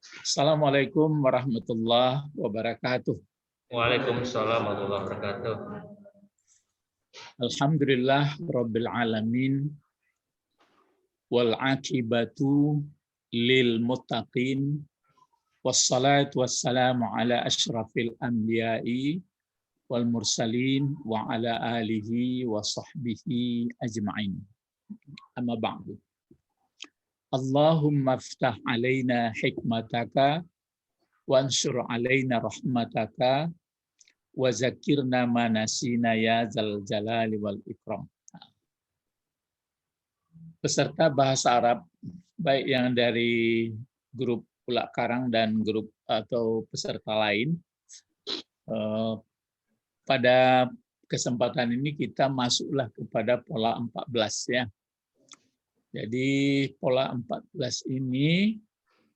Assalamualaikum warahmatullahi wabarakatuh. Waalaikumsalam warahmatullahi wabarakatuh. Alhamdulillah rabbil alamin wal aqibatu lil muttaqin wassalatu wassalamu ala asyrafil anbiya'i wal mursalin wa ala alihi wa sahbihi ajma'in. Amma ba'du. Allahumma aftah alaina hikmataka wansur alaina rahmataka wa zakirna ma nasina ya zal jalali wal ikram. Peserta bahasa Arab baik yang dari grup Pulak Karang dan grup atau peserta lain, pada kesempatan ini kita masuklah kepada pola 14 ya. Jadi pola 14 ini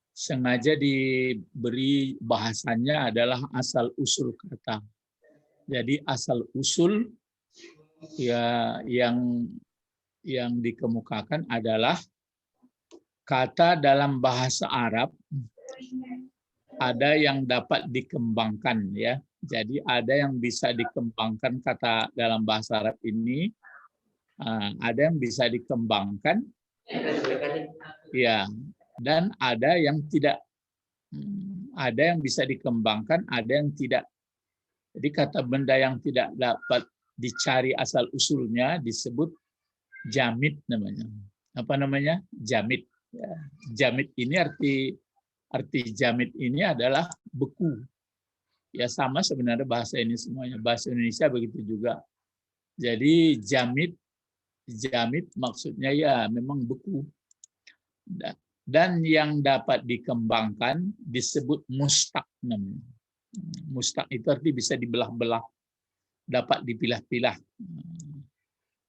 sengaja diberi bahasanya adalah asal usul kata. Jadi asal usul ya yang dikemukakan adalah kata dalam bahasa Arab ada yang dapat dikembangkan ya. Jadi ada yang bisa dikembangkan kata dalam bahasa Arab ini, ada yang bisa dikembangkan ya, dan ada yang tidak. Ada yang bisa dikembangkan, ada yang tidak. Jadi kata benda yang tidak dapat dicari asal usulnya disebut jamid namanya. Apa namanya? Jamid. Ya. Jamid ini arti jamid ini adalah beku. Ya sama sebenarnya bahasa ini semuanya. Bahasa Indonesia begitu juga. Jadi jamid maksudnya ya memang beku. Dan yang dapat dikembangkan disebut mustaq namanya. Mustaq itu arti bisa dibelah-belah, dapat dipilah-pilah.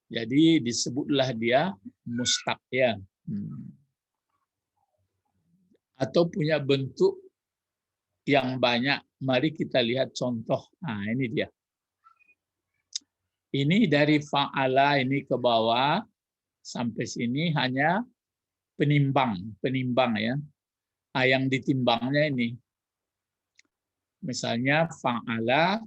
Jadi disebutlah dia mustaq ya. Atau punya bentuk yang banyak. Mari kita lihat contoh. Nah, ini dia. Ini dari fa'ala ini ke bawah sampai sini hanya penimbang ya. Yang ditimbangnya ini. Misalnya fa'ala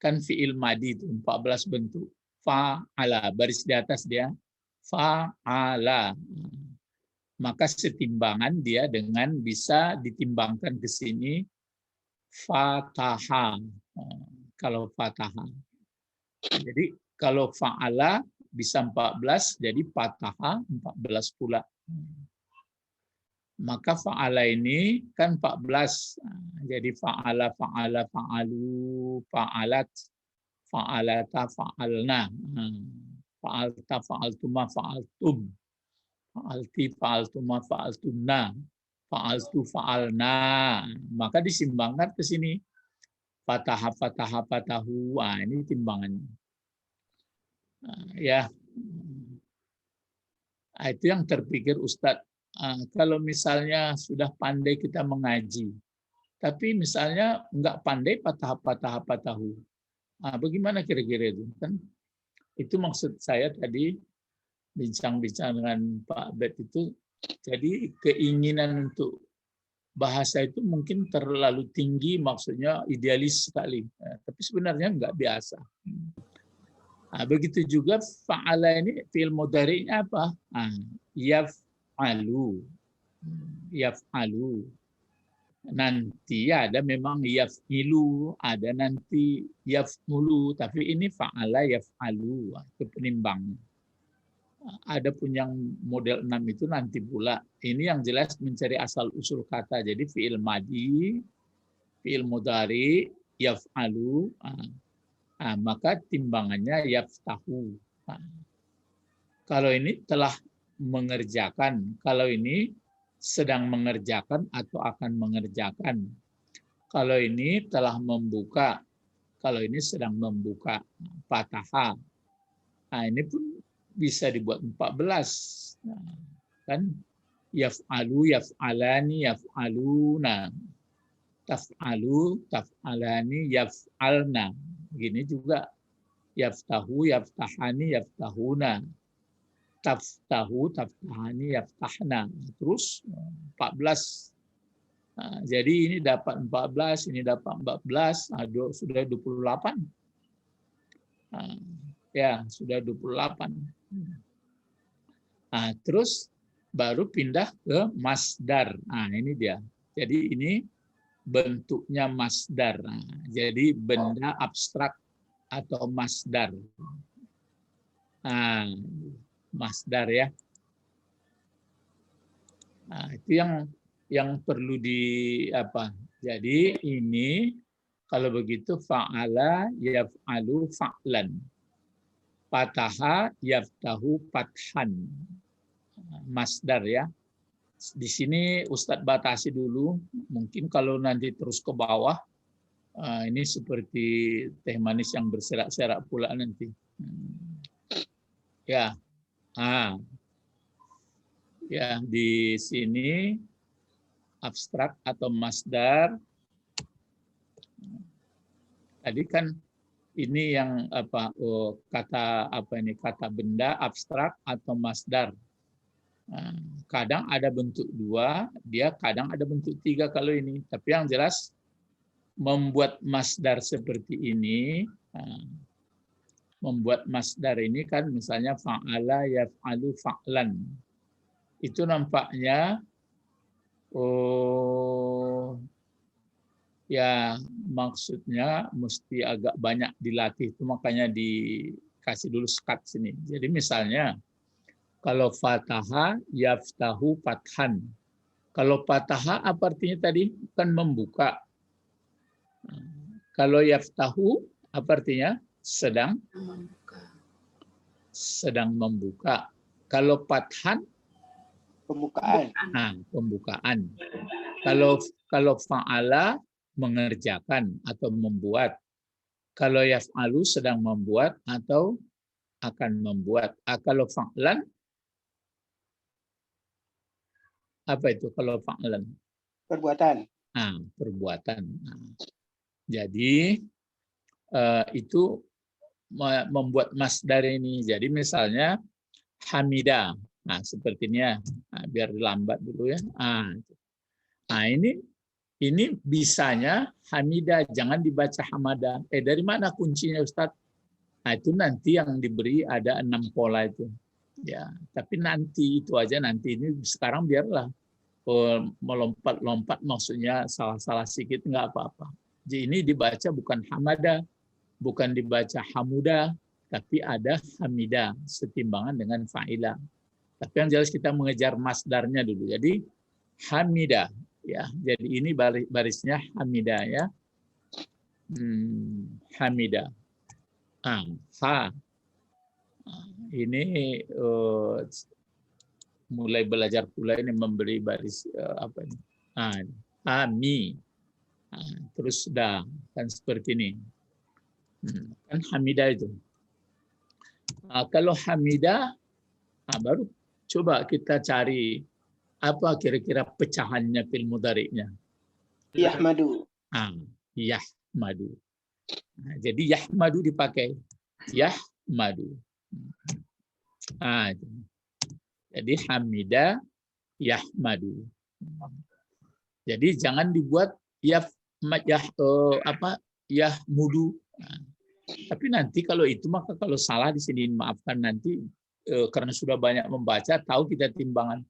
kan fi'il madi itu 14 bentuk. Fa'ala baris di atas dia fa'ala. Maka setimbangan dia dengan bisa ditimbangkan ke sini fataha. Kalau fataha. Jadi kalau fa'ala bisa 14, jadi fataha 14 pula. Maka fa'ala ini kan 14. Jadi fa'ala, fa'ala, fa'alu, fa'alat, fa'alata, fa'alna. Fa'alta, fa'altuma, fa'altum. Fa'alti, fa'altuma, fa'altunna. Fa'altu, fa'alna. Maka disimbangkan ke sini. Fataha, fataha, fatahu. Ini timbangannya. Ya. Itu yang terpikir Ustadz. Kalau misalnya sudah pandai kita mengaji, tapi misalnya nggak pandai patah tahu, bagaimana kira-kira itu? Kan itu maksud saya tadi bincang-bincang dengan Pak Bet itu. Jadi keinginan untuk bahasa itu mungkin terlalu tinggi, maksudnya idealis sekali, tapi sebenarnya nggak biasa. Begitu juga fa'ala ini fi'il mudhari'nya apa? Yaf'alu. Nanti ada memang yaf'ilu, ada nanti yaf'ulu, tapi ini fa'ala yaf'alu, itu penimbang. Ada pun yang model 6 itu nanti pula. Ini yang jelas mencari asal usul kata. Jadi fi'il madi, fi'il mudhari, yaf'alu, maka timbangannya yaftahu. Kalau ini telah mengerjakan, kalau ini sedang mengerjakan atau akan mengerjakan. Kalau ini telah membuka, kalau ini sedang membuka, fataha. Ini pun bisa dibuat 14. Kan yaf'alu, yaf'alani, yaf'aluna. Taf'alu, taf'alani, yaf'alna. Gini juga yaftahu, yaftahani, yaftahuna. Taftahu, taftahani, yaftahna. Terus 14 Jadi ini dapat 14, ini dapat 14, sudah 28. Ya, sudah 28. Terus baru pindah ke masdar. Ini dia. Jadi ini bentuknya masdar. Jadi benda abstrak atau masdar. Masdar ya. Itu yang perlu Jadi ini kalau begitu fa'ala yaf'alu fa'lan. Fataha yaftahu fathan. Masdar ya. Di sini Ustadz batasi dulu. Mungkin kalau nanti terus ke bawah, ini seperti teh manis yang berserak-serak pula nanti. Ya. Ya, di sini abstrak atau masdar. Tadi kan ini yang kata benda abstrak atau masdar. Kadang ada bentuk 2, dia kadang ada bentuk 3 kalau ini. Tapi yang jelas membuat masdar seperti ini, membuat masdar ini kan misalnya fa'ala yaf'alu fa'lan. Itu nampaknya ya maksudnya mesti agak banyak dilatih, itu makanya dikasih dulu sekat sini. Jadi misalnya kalau fataha yaftahu fathan. Kalau fataha apa artinya tadi? Kan membuka. Kalau yaftahu apa artinya? Sedang membuka. Kalau fathan pembukaan. Pembukaan. Kalau fa'ala mengerjakan atau membuat. Kalau yaf'alu sedang membuat atau akan membuat. Kalau fa'lan apa itu kalau fa'lan? Perbuatan. Perbuatan. Jadi itu membuat masdar ini. Jadi misalnya hamida. Sepertinya biar lambat dulu ya. Ini bisanya hamida, jangan dibaca hamada. Dari mana kuncinya Ustadz? Itu nanti yang diberi ada 6 pola itu. Ya, tapi nanti itu aja nanti ini sekarang biarlah melompat-lompat maksudnya salah-salah sedikit nggak apa-apa. Jadi ini dibaca bukan hamada, bukan dibaca hamuda, tapi ada hamida setimbangan dengan fa'ila. Tapi yang jelas kita mengejar masdarnya dulu. Jadi hamida ya. Jadi ini barisnya hamida ya. Hamida. Ini mulai belajar pula ini memberi baris apa ini? Ami. Terus dah kan seperti ini. Kan hamida itu. Kalau hamida baru coba kita cari apa kira-kira pecahannya fil mudhari'nya. Yahmadu. Yahmadu. Jadi yahmadu dipakai. Yahmadu. Jadi hamida yahmadu. Jadi jangan dibuat yahmudu. Tapi nanti kalau itu maka kalau salah di sini maafkan nanti karena sudah banyak membaca tahu kita timbangan.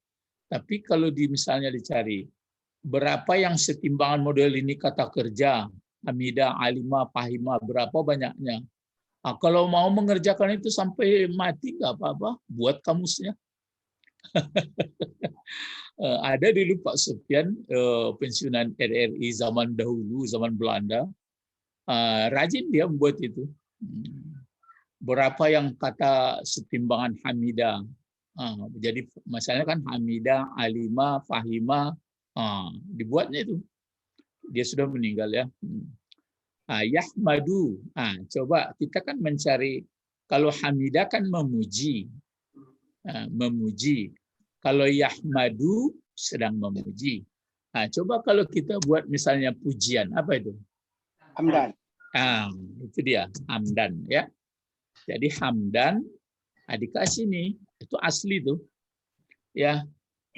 Tapi kalau misalnya dicari berapa yang setimbangan model ini kata kerja hamida, alima, fahima, berapa banyaknya. Kalau mau mengerjakan itu sampai mati nggak apa-apa, buat kamusnya. Ada dulu Pak Sufyan, pensiunan RRI zaman dahulu, zaman Belanda, rajin dia membuat itu. Berapa yang kata setimbangan hamida. Jadi masalahnya kan hamida, alima, fahima, dibuatnya itu. Dia sudah meninggal ya. Yahmadu. Coba kita kan mencari, kalau hamida kan memuji. Memuji. Kalau yahmadu sedang memuji. Coba kalau kita buat misalnya pujian, apa itu? Hamdan. Itu dia, hamdan ya. Jadi hamdan dikasih nih, itu asli tuh. Ya.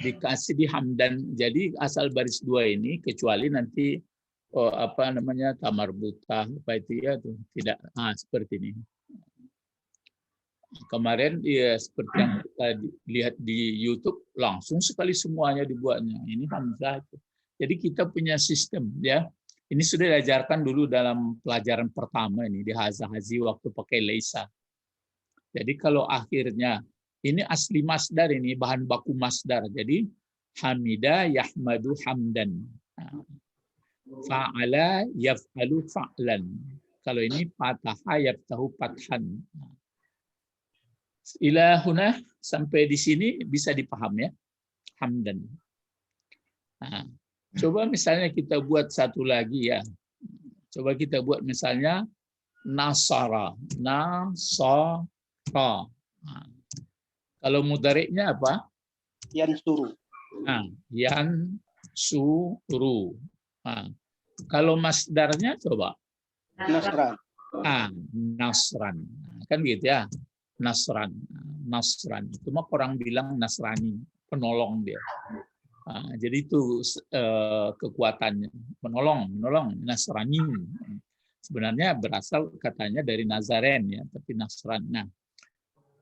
dikasih di hamdan. Jadi asal baris 2 ini kecuali nanti apa namanya tamarbutah apa itu ya tuh tidak seperti ini. Kemarin ya seperti yang kita lihat di YouTube langsung sekali semuanya dibuatnya. Ini hamzah itu. Jadi kita punya sistem ya. Ini sudah diajarkan dulu dalam pelajaran pertama ini di Haza-Hazi waktu pakai Leisa. Jadi kalau akhirnya ini asli masdar ini bahan baku masdar. Jadi hamida yahmadu hamdan. Fa'ala yaf'alu fa'lan. Kalau ini fataha yaftahu fathan. Ilahuna sampai di sini bisa dipaham ya. Hamdan. Nah, coba misalnya kita buat satu lagi ya. Coba kita buat misalnya nasara. Nasara. Nah, kalau mudhari'nya apa? Yansuru. Nah, yansuru. Nah, kalau masdarnya coba. Nasran. Nasran. Kan gitu ya. Nasran. Nasran. Itu mah orang bilang Nasrani, penolong dia. Jadi itu kekuatannya. Menolong, Nasrani. Sebenarnya berasal katanya dari Nazaren ya, tapi Nasran. Nah,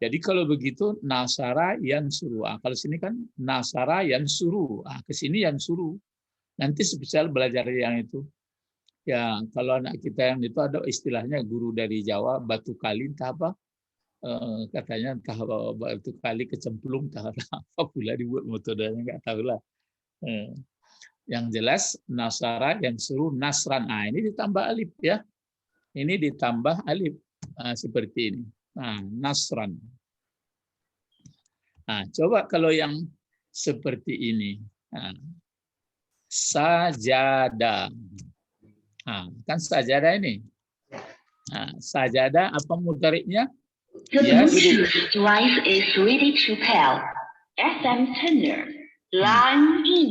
jadi kalau begitu Nasara yansuru. Kalau sini kan Nasara yansuru. Ke sini yansuru. Nanti spesial belajar yang itu. Ya, kalau anak kita yang itu ada istilahnya guru dari Jawa, batu kali entah apa. Katanya entah batu kali kecemplung, entah apa pula dibuat metodenya, nggak tahu lah. Yang jelas Nasara yang suruh Nasran. Ini ditambah alif ya. Ini ditambah alif seperti ini. Nasran. Coba kalau yang seperti ini. Sajada. Kan sajada ini. Sajada apa mudhari'nya? The Bluetooth device is ready to pair. FM tuner. Line in.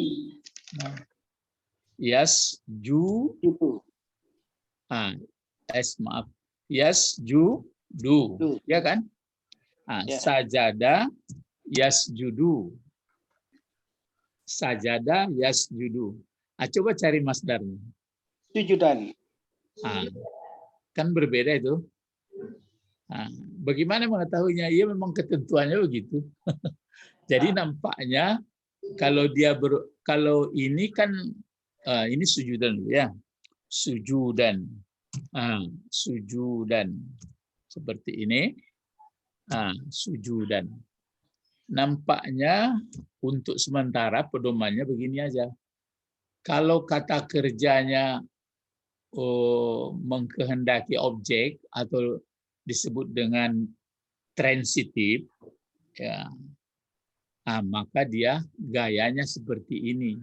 Yes, ju. Maaf. Yes, ju, do. Ya kan? Sajada, yes, judu. Sajada, yes, judu. Coba cari masdarnya. Sujudan. Kan berbeda itu. Bagaimana mengetahuinya? Iya memang ketentuannya begitu. Jadi nampaknya kalau kalau ini kan ini sujudan ya. Sujudan. Sujudan. Seperti ini. Sujudan. Nampaknya untuk sementara pedomannya begini aja. Kalau kata kerjanya mengkehendaki objek atau disebut dengan transitif, ya, maka dia gayanya seperti ini.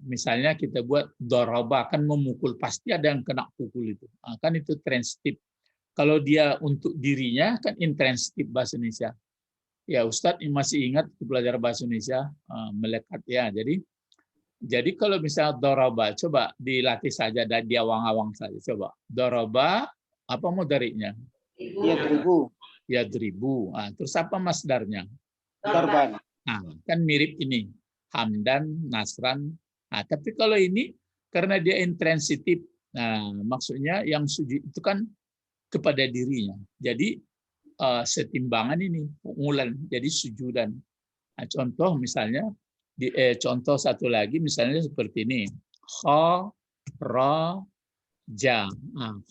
Misalnya kita buat doroba, kan memukul, pasti ada yang kena pukul itu. Kan itu transitif. Kalau dia untuk dirinya kan intransitif bahasa Indonesia. Ya Ustadz masih ingat belajar bahasa Indonesia melekat ya. Jadi kalau misalnya doroba, coba dilatih saja dan diawang-awang saja. Coba doroba, apa mudhari'nya? Yadribu. Terus apa masdarnya? Darban. Kan mirip ini. Hamdan, Nasran. Tapi kalau ini karena dia intransitif, maksudnya yang sujud itu kan kepada dirinya. Jadi setimbangan ini pengulan. Jadi sujudan. Contoh misalnya. Contoh satu lagi misalnya seperti ini. Kharaja.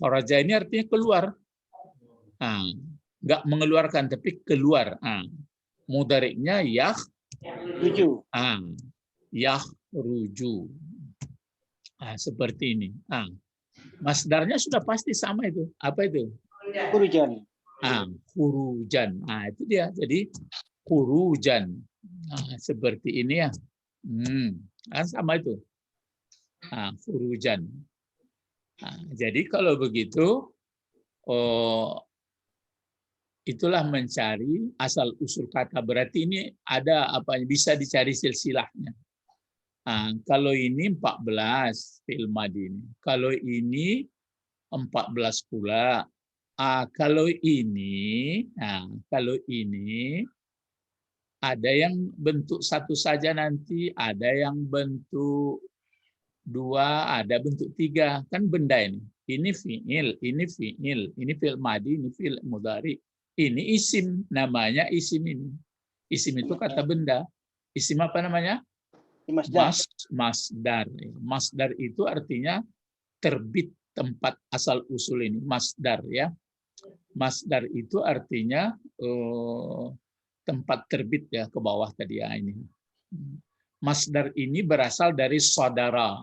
Kharaja ini artinya keluar. Enggak mengeluarkan tapi keluar. Mudhari'nya Ruju. Yakhruju. Seperti ini. Masdarnya sudah pasti sama itu. Apa itu? Kurujan. Kurujan. Itu dia. Jadi kurujan. Seperti ini ya. Kan sama itu. Furujan. Jadi kalau begitu, itulah mencari asal usul kata. Berarti ini ada apa? Bisa dicari silsilahnya. Kalau ini 14 fi'il madhi ini. Kalau ini 14 pula. Kalau ini Ada yang bentuk satu saja nanti, ada yang bentuk dua, ada bentuk tiga. Kan benda ini. Ini fi'il, ini fi'il madi, ini fi'il mudhari. Ini isim, namanya isim ini. Isim itu kata benda. Isim apa namanya? Masdar. Masdar. Masdar itu artinya terbit, tempat asal usul ini. Masdar ya. Masdar itu artinya tempat terbit ya, ke bawah tadi ya ini. Masdar ini berasal dari saudara.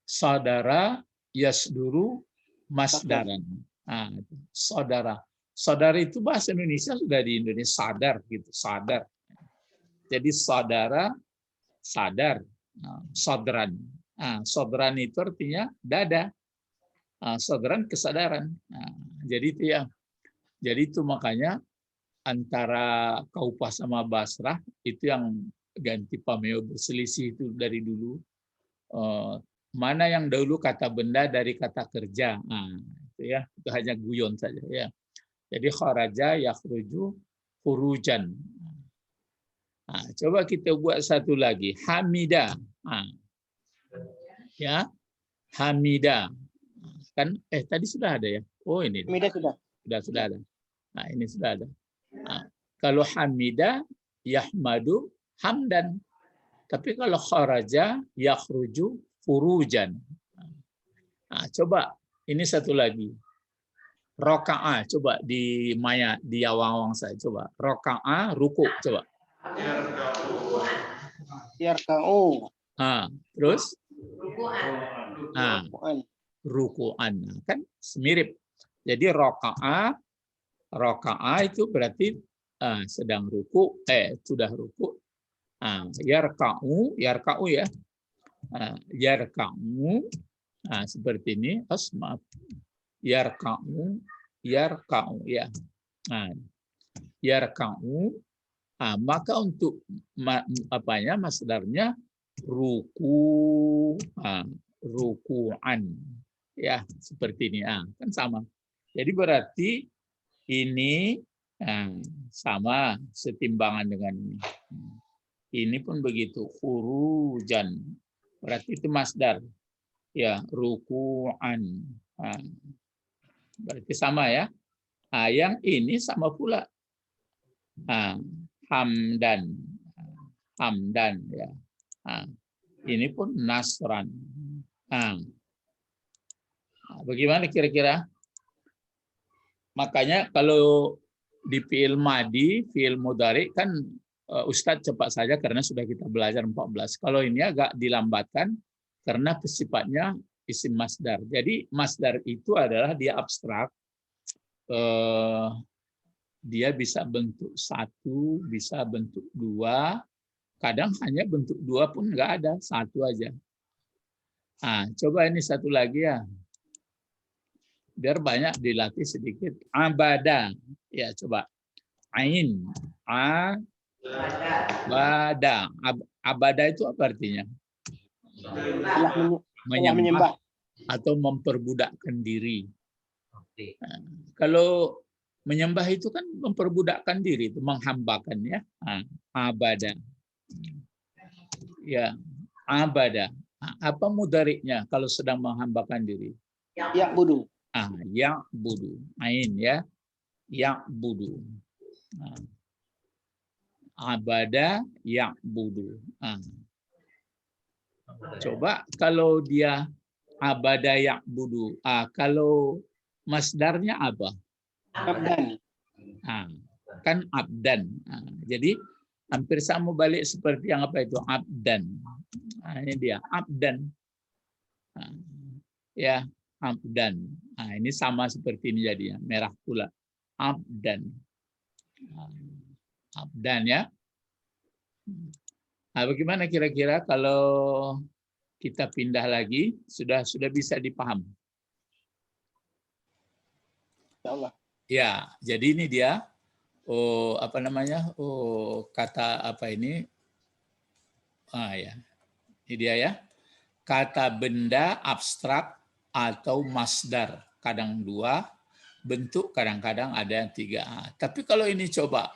Saudara yasduru masdaran. Nah, saudara. Saudara itu bahasa Indonesia sudah di Indonesia sadar gitu, sadar. Jadi saudara sadar, sodran. Nah, sodran itu artinya dada. Sodran kesadaran. Nah, jadi itu ya. Jadi itu makanya antara Kaufah sama Basrah itu yang ganti pameo berselisih itu dari dulu. Mana yang dahulu kata benda dari kata kerja. Nah, itu ya, itu hanya guyon saja ya. Jadi kharaja yakhruju khurujan. Nah, coba kita buat satu lagi, hamida. Nah, ya, hamida. Kan tadi sudah ada ya. Oh, ini. Hamida sudah. Sudah ada. Nah, ini sudah ada. Nah, kalau hamida yahmadu hamdan. Tapi kalau kharaja yakhruju furujan. Nah, coba ini satu lagi. Roka'ah, coba di Maya, di awang-awang saya coba. Roka'ah, ruku, coba. Yarka'u. Terus? Ruku'an. Ruku'an. Kan mirip. Jadi roka'ah itu berarti sedang ruku, sudah ruku. Yarka'u ya. Yarka'u. Seperti ini. Maaf. Yarka'u ya. Yarka'u. Maka untuk apanya masdarnya ruku, ruku'an. Ya, seperti ini. Kan sama. Jadi berarti ini sama setimbangan dengan ini. Ini pun begitu, khurujan. Berarti itu masdar. Ya, ruku'an. Berarti sama ya. Yang ini sama pula. Hamdan. Hamdan ya. Ini pun nasran. Bagaimana kira-kira? Makanya kalau di fi'il madi, fi'il mudhari kan Ustadz cepat saja karena sudah kita belajar 14. Kalau ini agak dilambatkan karena sifatnya isim masdar. Jadi masdar itu adalah dia abstrak. Dia bisa bentuk satu, bisa bentuk dua. Kadang hanya bentuk dua pun nggak ada, satu aja. Coba ini satu lagi ya. Biar banyak dilatih sedikit. Abada. Ya, coba. Ain. Abada. Abada itu apa artinya? Menyembah atau memperbudakkan diri. Kalau menyembah itu kan memperbudakkan diri, itu menghambakan ya. Abada. Ya, abada. Apa mudhariknya kalau sedang menghambakan diri? Ya'budu. Ya'budu. Ain ya. Ya'budu. Abada ya'budu. Coba kalau dia abada ya'budu. Kalau masdarnya apa? Abdan. Kan abdan. Jadi hampir sama balik seperti yang apa itu? Abdan. Ini dia, abdan. Ya, abdan. Ini sama seperti ini jadinya, merah pula. Abdan. Abdan ya. Bagaimana kira-kira kalau kita pindah lagi, sudah bisa dipaham? Insyaallah. Ya, jadi ini dia. Apa namanya? Kata apa ini? Ya. Ini dia ya. Kata benda abstrak atau masdar. Kadang dua, bentuk kadang-kadang ada yang tiga. Tapi kalau ini coba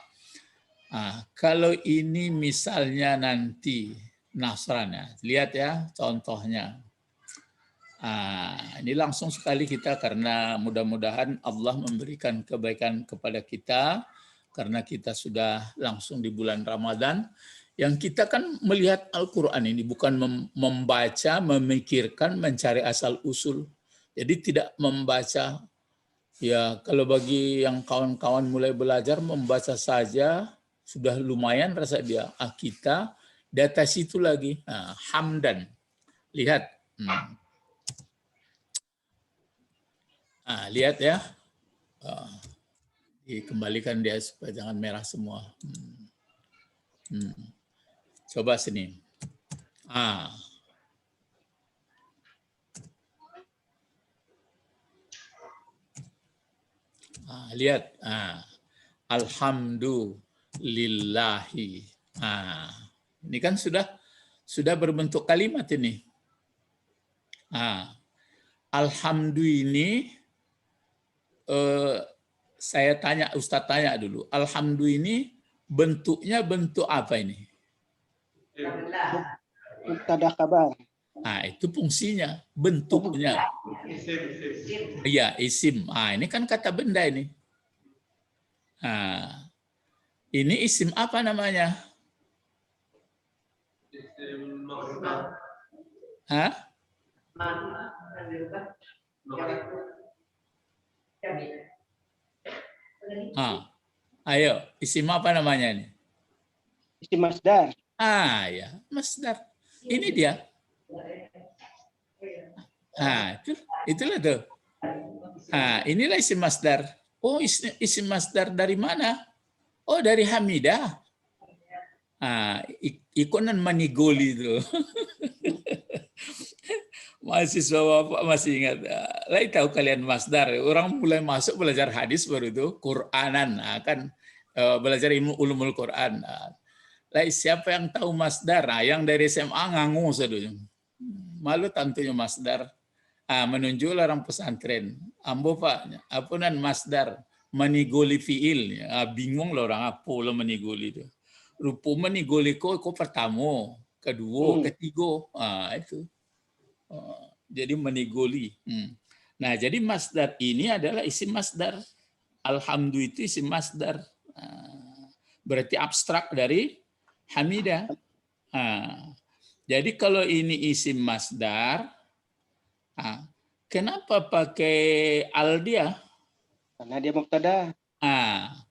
Kalau ini misalnya nanti Nasrani, lihat ya contohnya. Ini langsung sekali kita karena mudah-mudahan Allah memberikan kebaikan kepada kita karena kita sudah langsung di bulan Ramadan. Yang kita kan melihat Al-Quran ini bukan membaca, memikirkan, mencari asal-usul. Jadi tidak membaca, ya kalau bagi yang kawan-kawan mulai belajar, membaca saja sudah lumayan rasa dia. Kita di atas itu lagi, hamdan. Lihat. Lihat ya. Dikembalikan dia supaya jangan merah semua. Coba sini. Lihat. Alhamdulillahi. Ini kan sudah berbentuk kalimat ini. Alhamdulillah ini saya tanya, Ustadz tanya dulu. Alhamdulillah ini bentuknya bentuk apa ini? Mubtada khabar. Itu fungsinya, bentuknya. Iya, isim. Ini kan kata benda ini. Ini isim apa namanya? Ayo, isim apa namanya ini? Isim masdar. Ya, masdar. Ini dia. Itulah tuh. Inilah isim masdar. Oh, isim masdar dari mana? Oh, dari hamidah. Ikonan manigoli itu. Mahasiswa Bapak masih ingat. Lagi tahu kalian masdar. Orang mulai masuk belajar hadis baru itu Quranan. Kan belajar ilmu ulumul Quran. Siapa yang tahu masdar? Yang dari SMA ngangu saja. Malu tentunya masdar. Menunjuk orang pesantren. Ambo Pak, apunan masdar manigoli fiil. Bingung lah orang apa lo manigoli itu. Rupa manigoli ko pertama, kedua, ketiga. Itu. Jadi manigoli. Nah, jadi masdar ini adalah isim masdar. Alhamdulillah itu isim masdar. Berarti abstrak dari hamidah. Jadi kalau ini isim masdar, kenapa pakai al dia? Karena dia mubtada.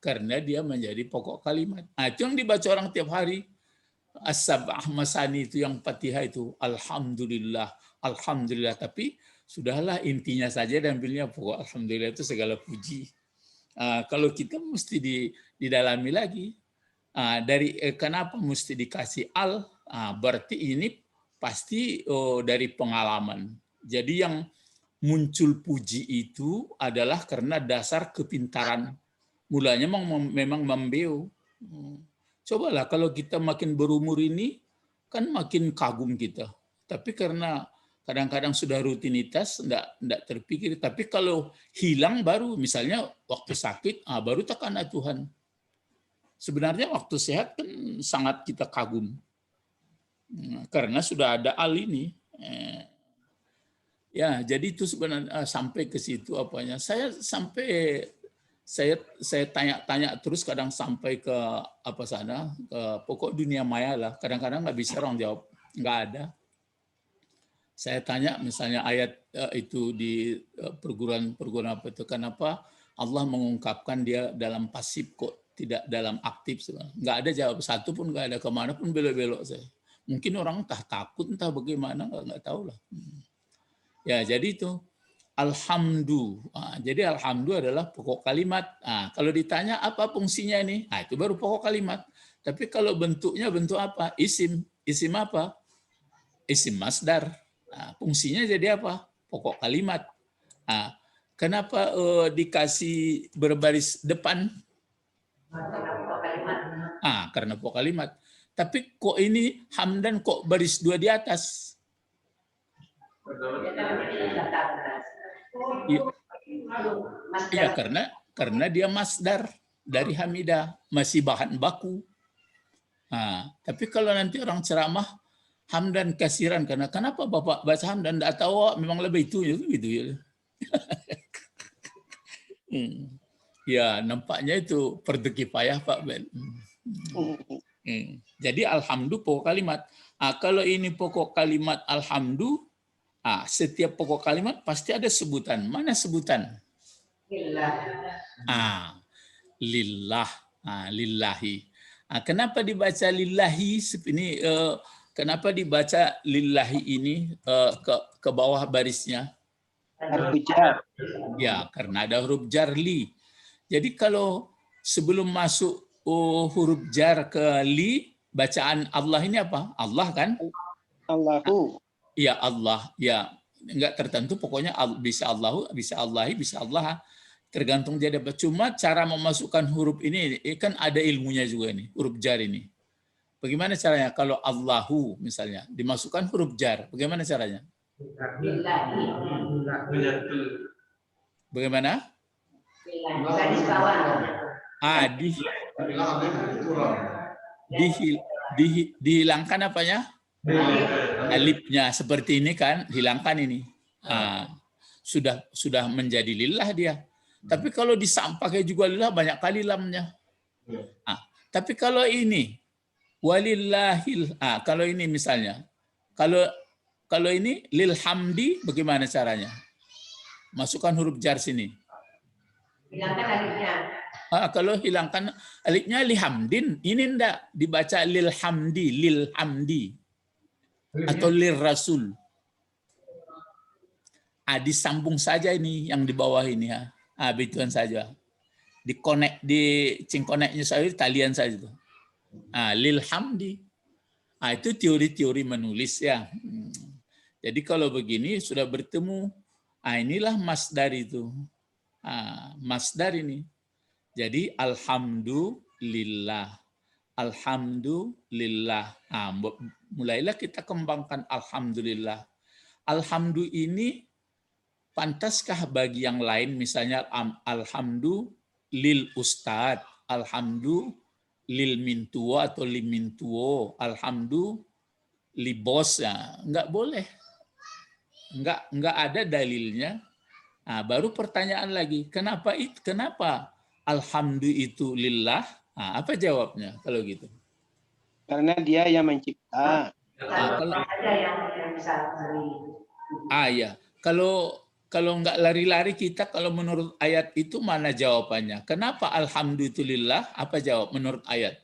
Karena dia menjadi pokok kalimat. Itu yang dibaca orang tiap hari. As-sab'ah masani itu yang Fatihah itu. Alhamdulillah. Alhamdulillah. Tapi sudahlah intinya saja dan pilihnya pokok alhamdulillah itu segala puji. Kalau kita mesti didalami lagi. Kenapa mesti dikasih al? Berarti ini pasti dari pengalaman. Jadi yang muncul puji itu adalah karena dasar kepintaran. Mulanya memang membeu. Cobalah kalau kita makin berumur ini, kan makin kagum kita. Tapi karena kadang-kadang sudah rutinitas, enggak terpikir. Tapi kalau hilang baru, misalnya waktu sakit, baru takana Tuhan. Sebenarnya waktu sehat kan sangat kita kagum. Karena sudah ada al ini. Ya, jadi itu sebenarnya sampai ke situ apanya. Saya tanya-tanya terus kadang sampai ke apa sana, ke pokok dunia maya lah. Kadang-kadang nggak bisa orang jawab, nggak ada. Saya tanya misalnya ayat itu di perguruan apa itu, kenapa Allah mengungkapkan dia dalam pasif kok tidak dalam aktif sebenarnya. Nggak ada jawab satu pun, nggak ada, kemana pun belok-belok saya. Mungkin orang entah takut, entah bagaimana, nggak tahu lah. Ya, jadi itu alhamdulillah. Jadi alhamdulillah adalah pokok kalimat. Kalau ditanya apa fungsinya ini? Itu baru pokok kalimat. Tapi kalau bentuknya bentuk apa? Isim. Isim apa? Isim masdar. Fungsinya jadi apa? Pokok kalimat. Kenapa dikasih berbaris depan? Karena pokok kalimat. Tapi kok ini hamdan kok baris dua di atas? Ya, karena dia masdar. dari hamidah, masih bahan baku. Tapi kalau nanti orang ceramah hamdan kasiran, karena kenapa Bapak baca hamdan enggak tahu, memang lebih itu gitu ya. Ya, nampaknya itu fardu kifayah Pak Ben. Jadi alhamdulillah pokok kalimat. Kalau ini pokok kalimat alhamdulillah, setiap pokok kalimat pasti ada sebutan. Mana sebutan? Lillah. Lillahi. Kenapa dibaca lillahi ini? Kenapa dibaca lillahi ini ke bawah barisnya? Harfu jar. Ya, karena ada huruf jar li. Jadi kalau sebelum masuk huruf jar ke li, bacaan Allah ini apa? Allah kan? Allahu. Ya Allah, ya enggak tertentu, pokoknya bisa Allahu, bisa Allahi, bisa Allah, tergantung dia dapat. Cuma cara memasukkan huruf ini kan ada ilmunya juga nih, huruf jar ini. Bagaimana caranya? Kalau Allahu misalnya dimasukkan huruf jar, bagaimana caranya? Bagaimana? Dihilangkan apanya? Alifnya seperti ini kan, hilangkan ini. Sudah menjadi lillah dia. Tapi kalau pakai juga lillah, banyak kali lamnya. Tapi kalau ini walillahil, kalau ini misalnya, kalau ini lil hamdi, bagaimana caranya? Masukkan huruf jar sini. Hilangkan alifnya. Kalau hilangkan alifnya lihamdin, ini enggak dibaca lil hamdi atau lil rasul. Disambung saja ini yang di bawah ini ya. Begituan saja. Di cingkoneknya saja, talian saja itu. Lil hamdi. Itu teori-teori menulis ya. Jadi kalau begini sudah bertemu, inilah masdar itu. Masdar ini. Jadi alhamdulillah. Alhamdulillah. Mulailah kita kembangkan alhamdulillah. Alhamdulillah ini pantaskah bagi yang lain, misalnya alhamdulillah lil ustad, alhamdulillah lil mintuo atau limintuo, alhamdulillah li bos, ya enggak boleh. Enggak ada dalilnya. Baru pertanyaan lagi, kenapa alhamdulillah itu lillah? Apa jawabnya kalau gitu? Karena dia yang mencipta. Ada yang bisa ya. Kalau nggak lari-lari kita, kalau menurut ayat itu mana jawabannya? Kenapa alhamdulillah? Apa jawab menurut ayat?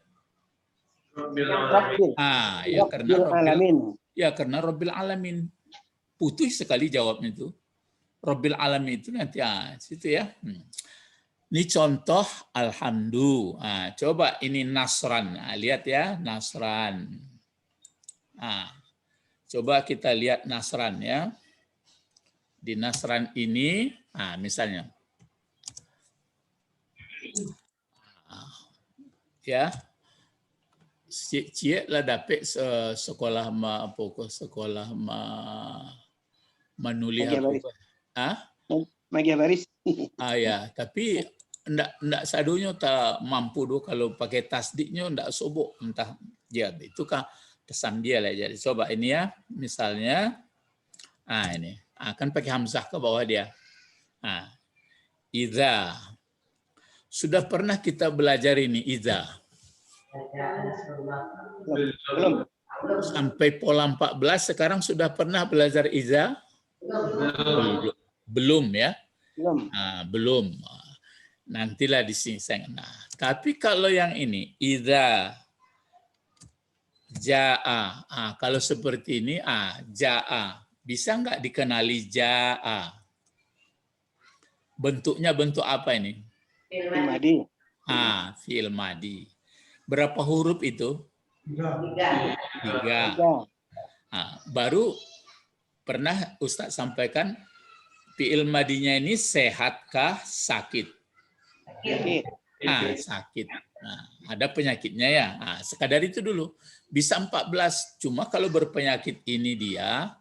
Ya karena Rabbil Alamin. Putih sekali jawabnya itu. Rabbil Alamin itu nanti situ ya. Ini contoh alhamdulillah. Coba ini nasran. Lihat ya, nasran. Coba kita lihat nasran ya. Di nasran ini, misalnya. Ya. Cie lah dapat sekolah menulis apa? Magia baris. Ya, tapi enggak sadunya tak mampu do kalau pakai tasdiknya enggak sobok entah dia itu kah pesan dia lah. Jadi coba ini ya, misalnya ini akan pakai hamzah ke bawah dia. Idza. Sudah pernah kita belajar ini idza. Belum. Sampai pola 14 sekarang sudah pernah belajar idza? Belum ya? Belum. Nantilah di sini. Tapi kalau yang ini idza jaa. Kalau seperti ini jaa. Bisa nggak dikenali jaa? Bentuknya bentuk apa ini? Fi'il madi. Fi'il madi. Berapa huruf itu? 3. Baru pernah Ustadz sampaikan fi'il madinya ini sehatkah sakit? Sakit. Ada penyakitnya ya. Sekadar itu dulu. Bisa 14. Cuma kalau berpenyakit ini dia,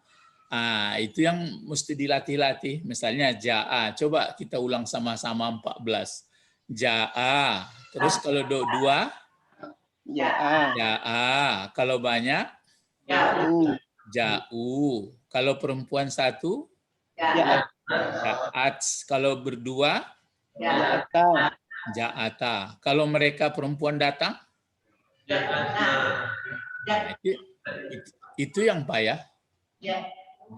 itu yang mesti dilatih-latih. Misalnya jaa. Coba kita ulang sama-sama 14. Jaa. Terus kalau dua, Ja'a. ja'a. Kalau banyak, Ja'u. ja'u. Kalau perempuan satu, Ja'at. ja'at. Kalau berdua, Ja'ata. ja'ata. Kalau mereka perempuan datang, nah, itu yang payah.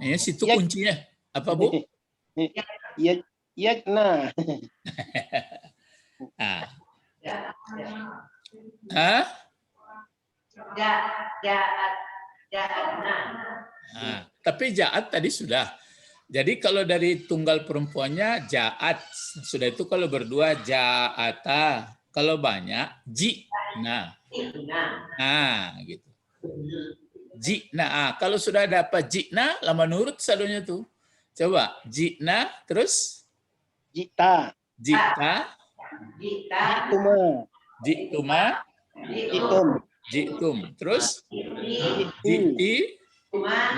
Ini situ Ya. kuncinya. Apa, Bu? Yakna. Ah. Hah? Nah, tapi ja'at tadi sudah. Jadi kalau dari tunggal perempuannya ja'at. Sudah itu kalau berdua ja'ata. Kalau banyak ji'na. Nah, gitu. Ji'na. Kalau sudah dapat ji'na, lama nurut sadonya tuh. Coba ji'na terus Jita. jita, Jituma. jituma, Jitum. jitum. Terus Jitu. jiti,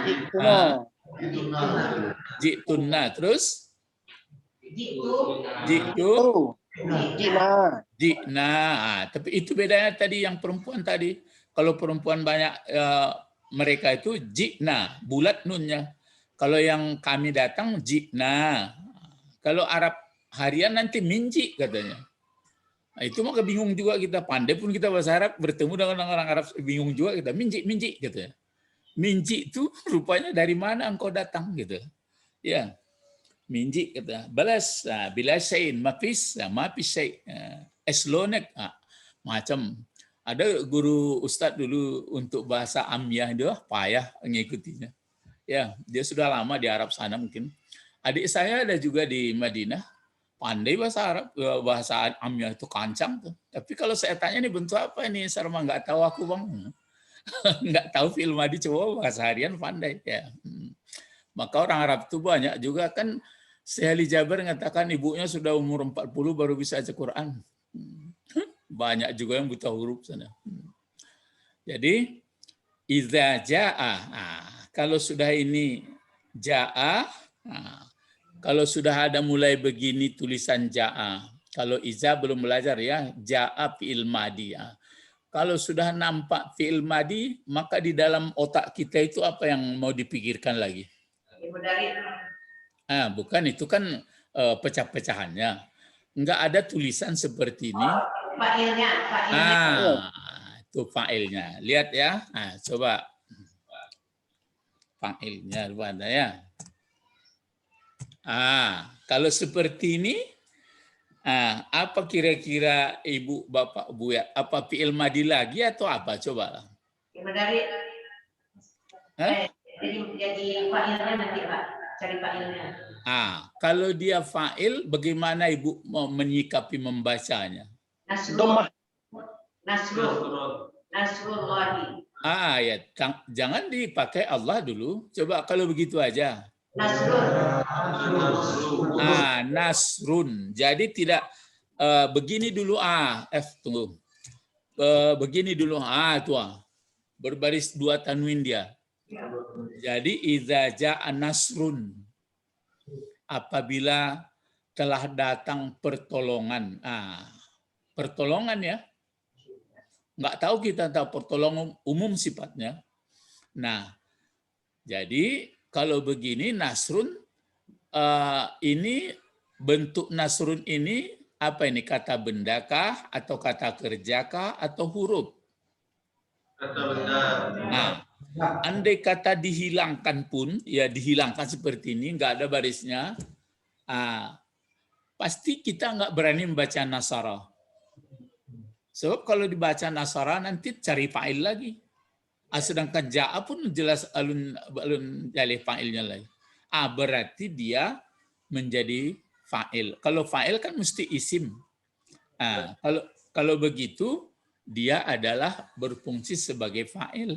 Jituma. jitunna. Terus jitu, Jitu. Jina. jina. Tapi itu bedanya tadi yang perempuan tadi. Kalau perempuan banyak mereka itu jina, bulat nunnya. Kalau yang kami datang jina. Kalau Arab harian nanti minji katanya. Nah, itu maka bingung juga kita, pandai pun kita bahasa Arab, bertemu dengan orang Arab bingung juga kita, minji gitu ya. Minji itu rupanya dari mana engkau datang gitu. Ya. Minji kata, balas, bila syai'in mafis, mafis syai', eslonek, macam. Ada guru ustadz dulu untuk bahasa Amyah, dia payah mengikutinya. Ya, dia sudah lama di Arab sana mungkin. Adik saya ada juga di Madinah, pandai bahasa Arab, bahasa Amyah itu kancang tuh. Tapi kalau saya tanya nih bentuk apa ini, Sarma nggak tahu aku bang, nggak tahu fi'il madi, coba bahasa harian pandai ya. Maka orang Arab itu banyak juga kan. Syekh Ali Jaber mengatakan ibunya sudah umur 40 baru bisa baca Quran. Banyak juga yang buta huruf sana. Jadi iza ja'a. Kalau sudah ini ja'a, kalau sudah ada mulai begini tulisan ja'a. Kalau iza belum belajar ya, ja'a fi'il madi. Kalau sudah nampak fi'il madi, maka di dalam otak kita itu apa yang mau dipikirkan lagi? Bukan, itu kan pecah-pecahannya. Enggak ada tulisan seperti ini. Fa'ilnya. Itu fa'ilnya. Lihat ya. Coba. Fa'ilnya ada ya. Kalau seperti ini, apa kira-kira Ibu, Bapak, Bu ya? Apa fi'il madi lagi atau apa? Coba. Jadi fa'ilnya nanti Pak. Cari fa'ilnya. Kalau dia fa'il, bagaimana Ibu mau menyikapi membacanya? Domah. Nasrullahi. Ya, jangan dipakai Allah dulu. Coba kalau begitu aja. Nasrun. Jadi tidak begini dulu. Tunggu. Begini dulu. Itu berbaris dua tanwin dia. Jadi idza ja'a nasrun, apabila telah datang pertolongan. Pertolongan ya. Nggak tahu kita tahu pertolongan umum sifatnya. Nah, jadi kalau begini nasrun, ini bentuk nasrun ini apa ini, kata bendakah atau kata kerjakah atau huruf? Kata benda. Andai kata dihilangkan pun, ya dihilangkan seperti ini, nggak ada barisnya, pasti kita nggak berani membaca nasara. Sebab kalau dibaca nasara nanti cari fa'il lagi. Sedangkan ja'a pun jelas alun jalih fa'ilnya lagi. Berarti dia menjadi fa'il. Kalau fa'il kan mesti isim. Kalau begitu dia adalah berfungsi sebagai fa'il.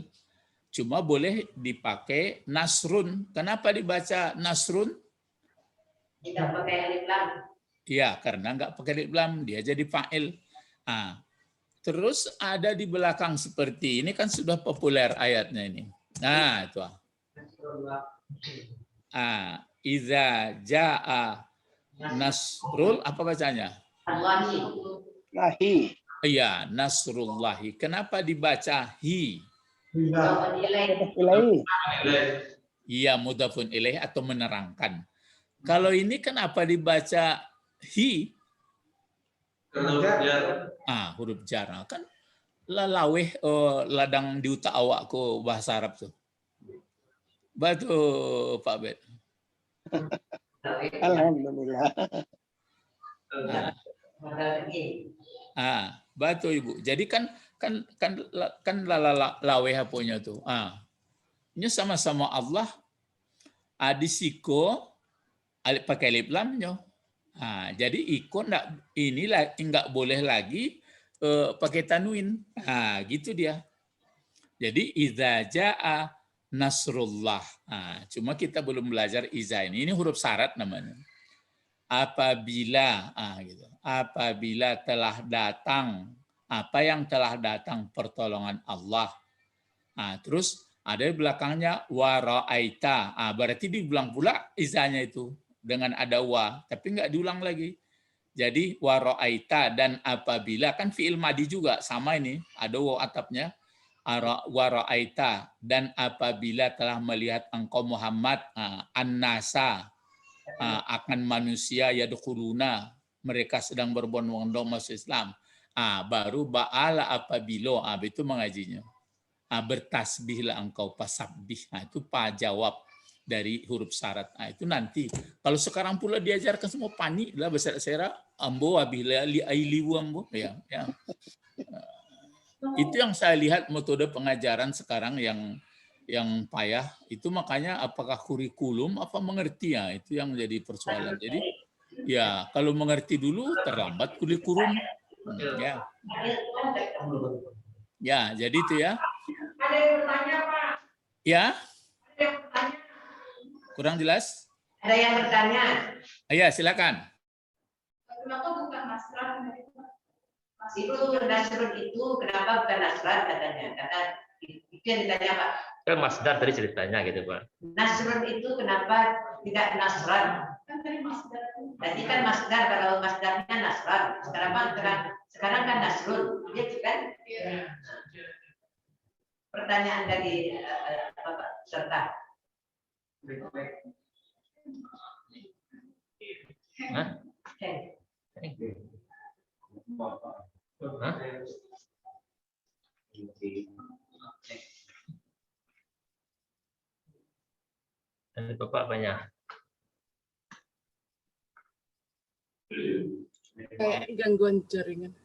Cuma boleh dipakai nasrun. Kenapa dibaca nasrun? Tidak pakai alif lam. Iya, karena nggak pakai alif lam, dia jadi fa'il. Terus ada di belakang seperti ini kan sudah populer ayatnya ini. Nah, itu. Iza ja'a nasrul, apa bacanya? Lahi. Iya, nasrullahi. Kenapa dibaca hi? Mudhafun ilaih. Ilaih. Iya, mudhafun ilaih atau menerangkan. Kalau ini kenapa dibaca hi? Karena hujan. Huruf jar. Kan lalaweh ladang di utak awak ko bahasa Arab tuh. Betul, Pak Bet. Alhamdulillah. Betul Ibu. Jadi kan laweh punya tuh. Ini sama-sama Allah adisiko pakai alif lamnya. Jadi ikon enggak boleh lagi pakai tanwin. Gitu dia. Jadi idza jaa nasrullah. Cuma kita belum belajar iza ini. Ini huruf syarat namanya. Apabila gitu. Apabila telah datang apa yang telah datang pertolongan Allah. Terus ada di belakangnya wa ra'aita. Berarti diulang pula izanya itu dengan ada wa, tapi enggak diulang lagi. Jadi wa ra'aita dan apabila kan fiil madi juga sama ini, ada wa atapnya. Wa ra'aita dan apabila telah melihat engkau Muhammad an-nasa akan manusia yadkhuluna mereka sedang berbondong-bondong masuk Islam. Baru ba'ala apabila itu mengajinya. Bertasbihlah engkau pasabbih. Itu jawab dari huruf syarat. Itu nanti. Kalau sekarang pula diajarkan semua panik lah bahasa Arab. Ambo abila li ailiwu ambo. Ya. Itu yang saya lihat metode pengajaran sekarang yang payah. Itu makanya apakah kurikulum apa mengerti ya, itu yang menjadi persoalan. Jadi ya kalau mengerti dulu terlambat kurikulum. Ya, jadi itu ya. Ada yang bertanya, Pak. Ya. Ada yang bertanya. Kurang jelas? Ada yang bertanya. Ya, silakan. Kenapa bukan nasran? Itu nasrun itu kenapa bukan nasran katanya? Kata itu yang ditanya Pak. Kan masdar tadi ceritanya gitu Pak. Nasrun itu kenapa tidak nasran? Kan tadi masdar. Tadi kan masdar, kalau masdarnya nasran. Sekarang kan nasrun. Iya kan? Iya. Pertanyaan dari Bapak peserta. Hah? Dari Bapak banyak. Kayak gangguan jaringan.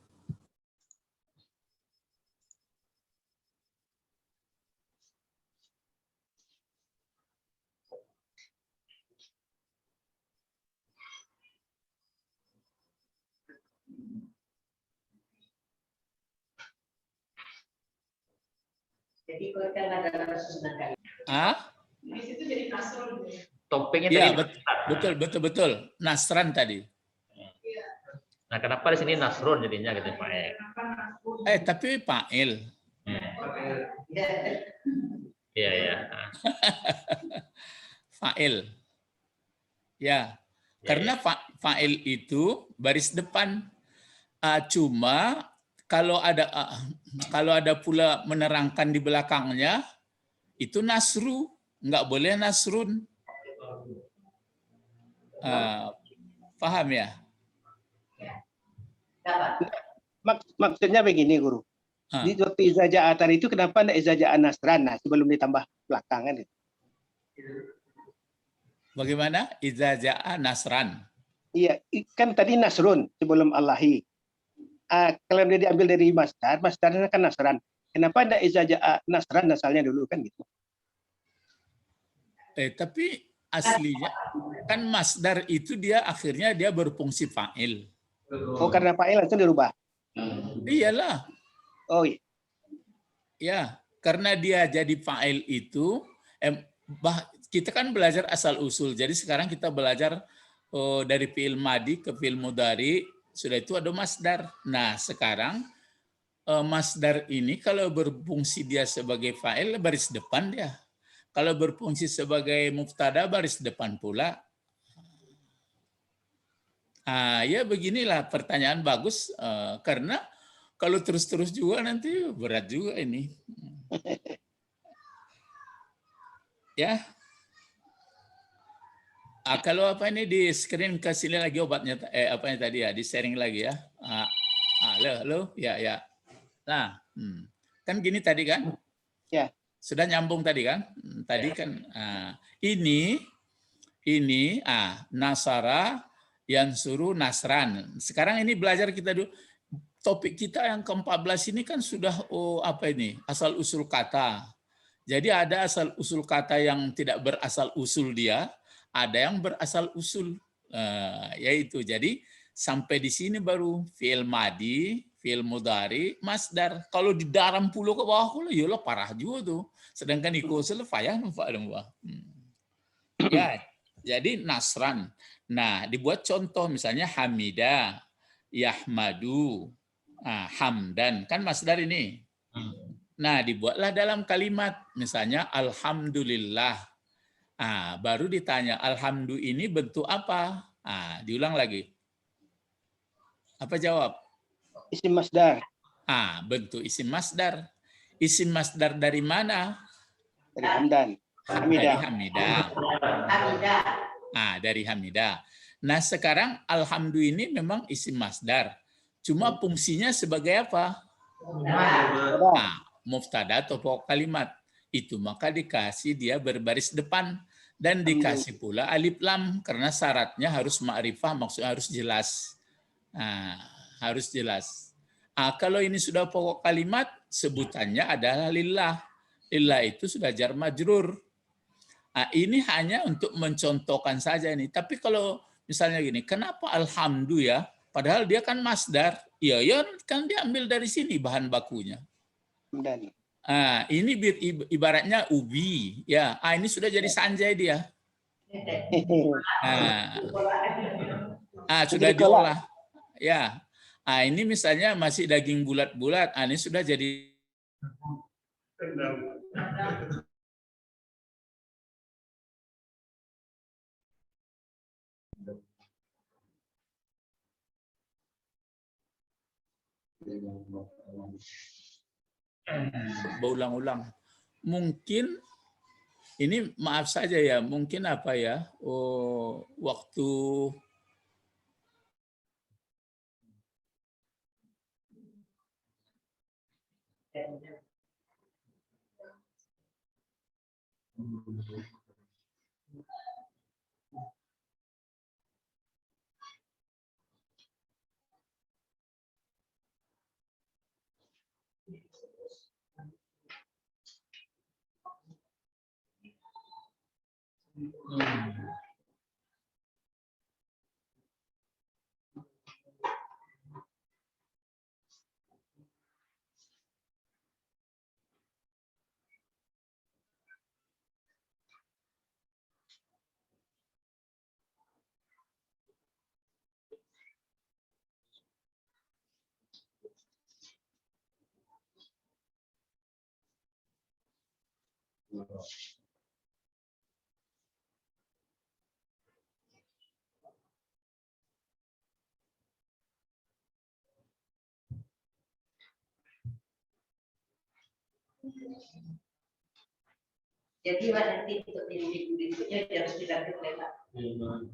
Jadi kalau kan ada sebenarnya. Di situ jadi nasrun. Topengnya Iya, tadi betul. Nasran tadi. Nah, kenapa di sini nasrun jadinya gitu Pak? Tapi fa'il. Iya. Fa'il. Ya. Karena fa'il itu baris depan. Cuma kalau ada pula menerangkan di belakangnya itu nasru, nggak boleh nasrun. Paham ya? Maksudnya begini, Guru. Di waktu izaja'ah tadi itu kenapa ada izaja'ah nasran? Nah, sebelum ditambah belakangan itu. Bagaimana? Izaja'ah nasran. Iya, kan tadi nasrun sebelum Allahi. Kalau dia diambil dari masdarnya kan nasran. Kenapa ada izaja'ah nasran asalnya dulu kan gitu? Tapi aslinya kan masdar itu dia akhirnya dia berfungsi fa'il. Oh, karena fa'il langsung dirubah. Iyalah. Oh iya. Ya, karena dia jadi fa'il itu kita kan belajar asal usul. Jadi sekarang kita belajar dari fi'il madi ke fi'il mudhari, sudah itu ada masdar. Nah, sekarang masdar ini kalau berfungsi dia sebagai fa'il baris depan dia. Kalau berfungsi sebagai mubtada baris depan pula. Ya beginilah pertanyaan bagus karena kalau terus-terus juga nanti berat juga ini. Ya. Kalau apa ini di screen kasih lagi obatnya, apanya tadi ya, di sharing lagi ya. Halo, ya. Nah, kan gini tadi kan? Ya. Sudah nyambung tadi kan? Tadi kan ini Nasara yang suruh Nasran. Sekarang ini belajar kita dulu. Topik kita yang ke-14 ini kan sudah apa ini? Asal usul kata. Jadi ada asal usul kata yang tidak berasal usul dia, ada yang berasal usul, yaitu jadi sampai di sini baru fi'il madi, fi'il mudhari, masdar. Kalau di dalam pulau ke bawah pulau, ya parah juga tuh. Sedangkan iko selfaya nampak dong, ya. Jadi Nasran. Nah, dibuat contoh misalnya Hamida, Yahmadu, Hamdan, kan masdar ini. Nah, dibuatlah dalam kalimat misalnya Alhamdulillah. Baru ditanya, alhamdu ini bentuk apa? Diulang lagi. Apa jawab? Isim masdar. Bentuk isim masdar. Isim masdar dari mana? Dari Hamdan. Dari Hamidah. Dari Hamidah. Nah, sekarang alhamdu ini memang isim masdar. Cuma fungsinya sebagai apa? Muftada atau pokok kalimat. Itu maka dikasih dia berbaris depan dan dikasih pula alif lam karena syaratnya harus ma'rifah, maksudnya harus jelas. Harus jelas. Kalau ini sudah pokok kalimat, sebutannya adalah lillah. Lillah itu sudah jar majrur. Ini hanya untuk mencontohkan saja ini. Tapi kalau misalnya gini, kenapa alhamdu ya? Padahal dia kan masdar. Ya kan diambil dari sini bahan bakunya. Ini ibaratnya ubi, ya. Ini sudah jadi sanjay dia. Sudah diolah, ya. Ini misalnya masih daging bulat-bulat. Ini sudah jadi. Berulang-ulang. Mungkin ini maaf saja ya, mungkin apa ya? Waktu jadi nanti untuk minggu berikutnya jam 9 itu Pak.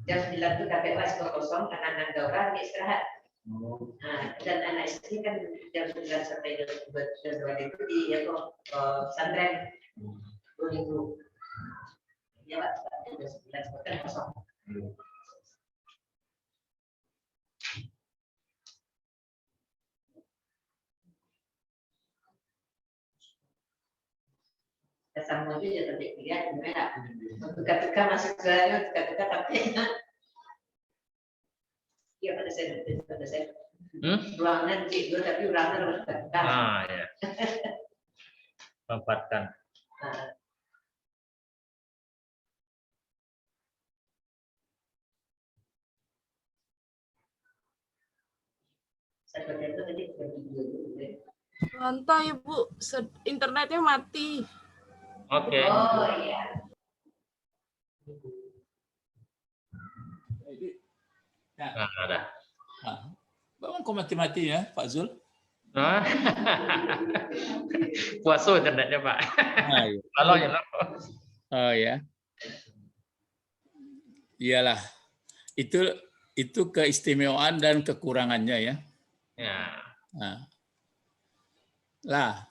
Jam 9 itu KPUS kosong karena anak daurah istirahat. Dan anak istri kan jam 9 sampai jam 2 itu di pesantren. Minggu. Ya Pak, jam 9 kan kosong. Sama aja tapi lihat mereka tukar-tukar masuk ke tukar-tukar tapi ya pada saya ruangan itu tapi ruangan harus tukar. Ya. Tempatkan. Saya itu tadi Lantai Ibu, internetnya mati. Oke. Oh iya. Ada. Bang kok mati-mati ya, Pak Zul? Nah. Puasa internetnya Pak. Ah, iya. Kalau ya. Oh ya. Iyalah. Itu keistimewaan dan kekurangannya ya. Ya. Nah,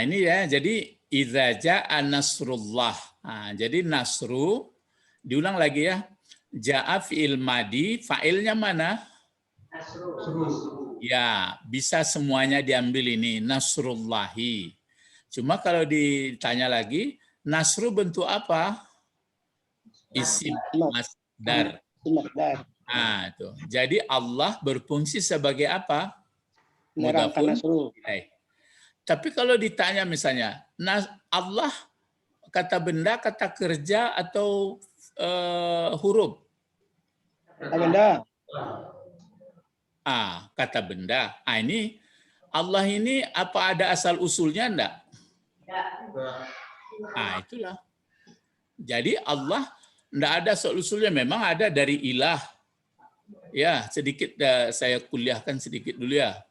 ini ya. Jadi idza jaa nasrullah. Nah, jadi nasru diulang lagi ya. Jaa fi'il madi, fa'ilnya mana? Ya, bisa semuanya diambil ini nasrullahi. Cuma kalau ditanya lagi, nasru bentuk apa? Isim masdar. Nah, itu. Jadi Allah berfungsi sebagai apa? Menerangkan nasru. Tapi kalau ditanya misalnya, Allah kata benda, kata kerja, atau huruf? Kata benda. Kata benda. Ini Allah ini apa ada asal usulnya enggak? Itulah. Jadi Allah enggak ada asal usulnya, memang ada dari ilah. Ya, sedikit saya kuliahkan sedikit dulu ya.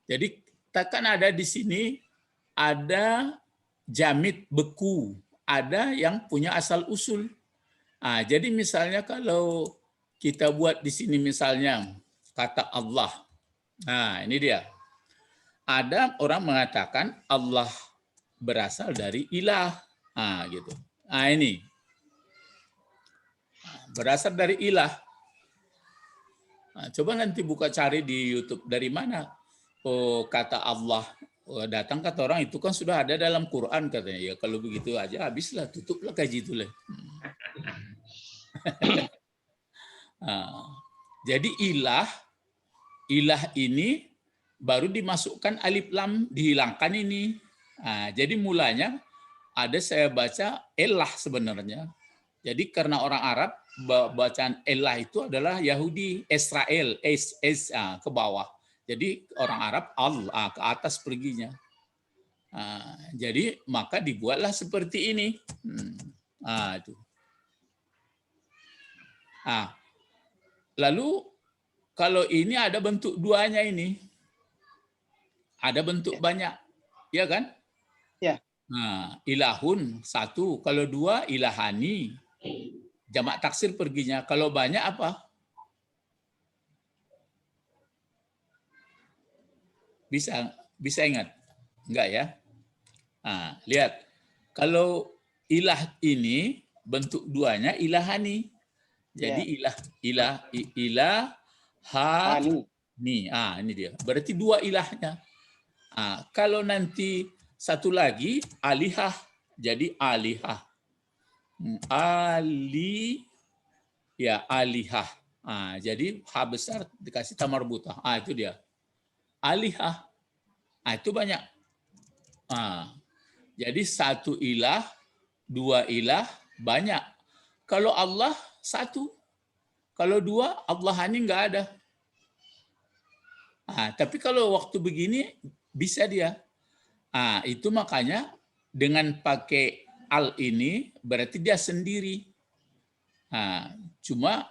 Jadi takkan ada di sini ada jamid beku, ada yang punya asal usul. Jadi misalnya kalau kita buat di sini misalnya kata Allah. Nah, ini dia. Ada orang mengatakan Allah berasal dari ilah. Gitu. Ini. Berasal dari ilah. Coba nanti buka cari di YouTube dari mana kata Allah datang, kata orang itu kan sudah ada dalam Quran katanya. Ya kalau begitu aja habislah, tutuplah kaji itu lah. Jadi ilah ini baru dimasukkan alif lam, dihilangkan ini. Jadi mulanya ada saya baca elah sebenarnya. Jadi karena orang Arab bacaan elah itu adalah Yahudi, Israel, ke bawah. Jadi orang Arab Allah ke atas perginya. Jadi maka dibuatlah seperti ini. Itu. Lalu kalau ini ada bentuk duanya ini. Ada bentuk banyak. Ya kan? Ya. Ilahun satu. Kalau dua ilahani. Jamak taksir perginya. Kalau banyak apa? Bisa ingat? Enggak ya? Lihat. Kalau ilah ini bentuk duanya ilahani. Jadi ilahani. Ini dia. Berarti dua ilahnya. Kalau nanti satu lagi alihah. Jadi alihah. Alihah. Jadi ha besar dikasih tamar buta. Itu dia. Alihah. Itu banyak. Jadi satu ilah, dua ilah, banyak. Kalau Allah satu. Kalau dua, Allah ini enggak ada. Tapi kalau waktu begini bisa dia. Itu makanya dengan pakai al ini berarti dia sendiri. Cuma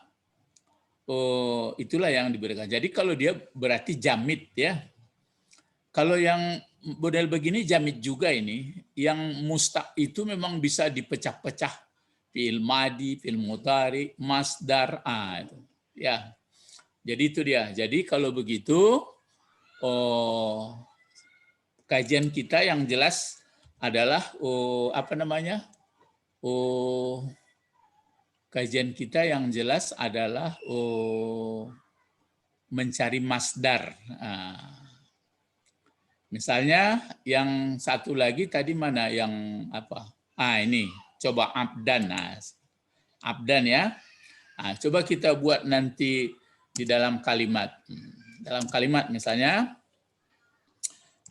itulah yang diberikan. Jadi kalau dia berarti jamid ya. Kalau yang model begini jamid juga ini. Yang mustaq itu memang bisa dipecah-pecah. Fi'il madi, fi'il mudhari, masdar. Itu. Ya. Jadi itu dia. Jadi kalau begitu kajian kita yang jelas adalah kajian kita yang jelas adalah mencari masdar. Misalnya yang satu lagi tadi mana yang apa? Ini coba abdan. Abdan ya. Coba kita buat nanti di dalam kalimat. Dalam kalimat misalnya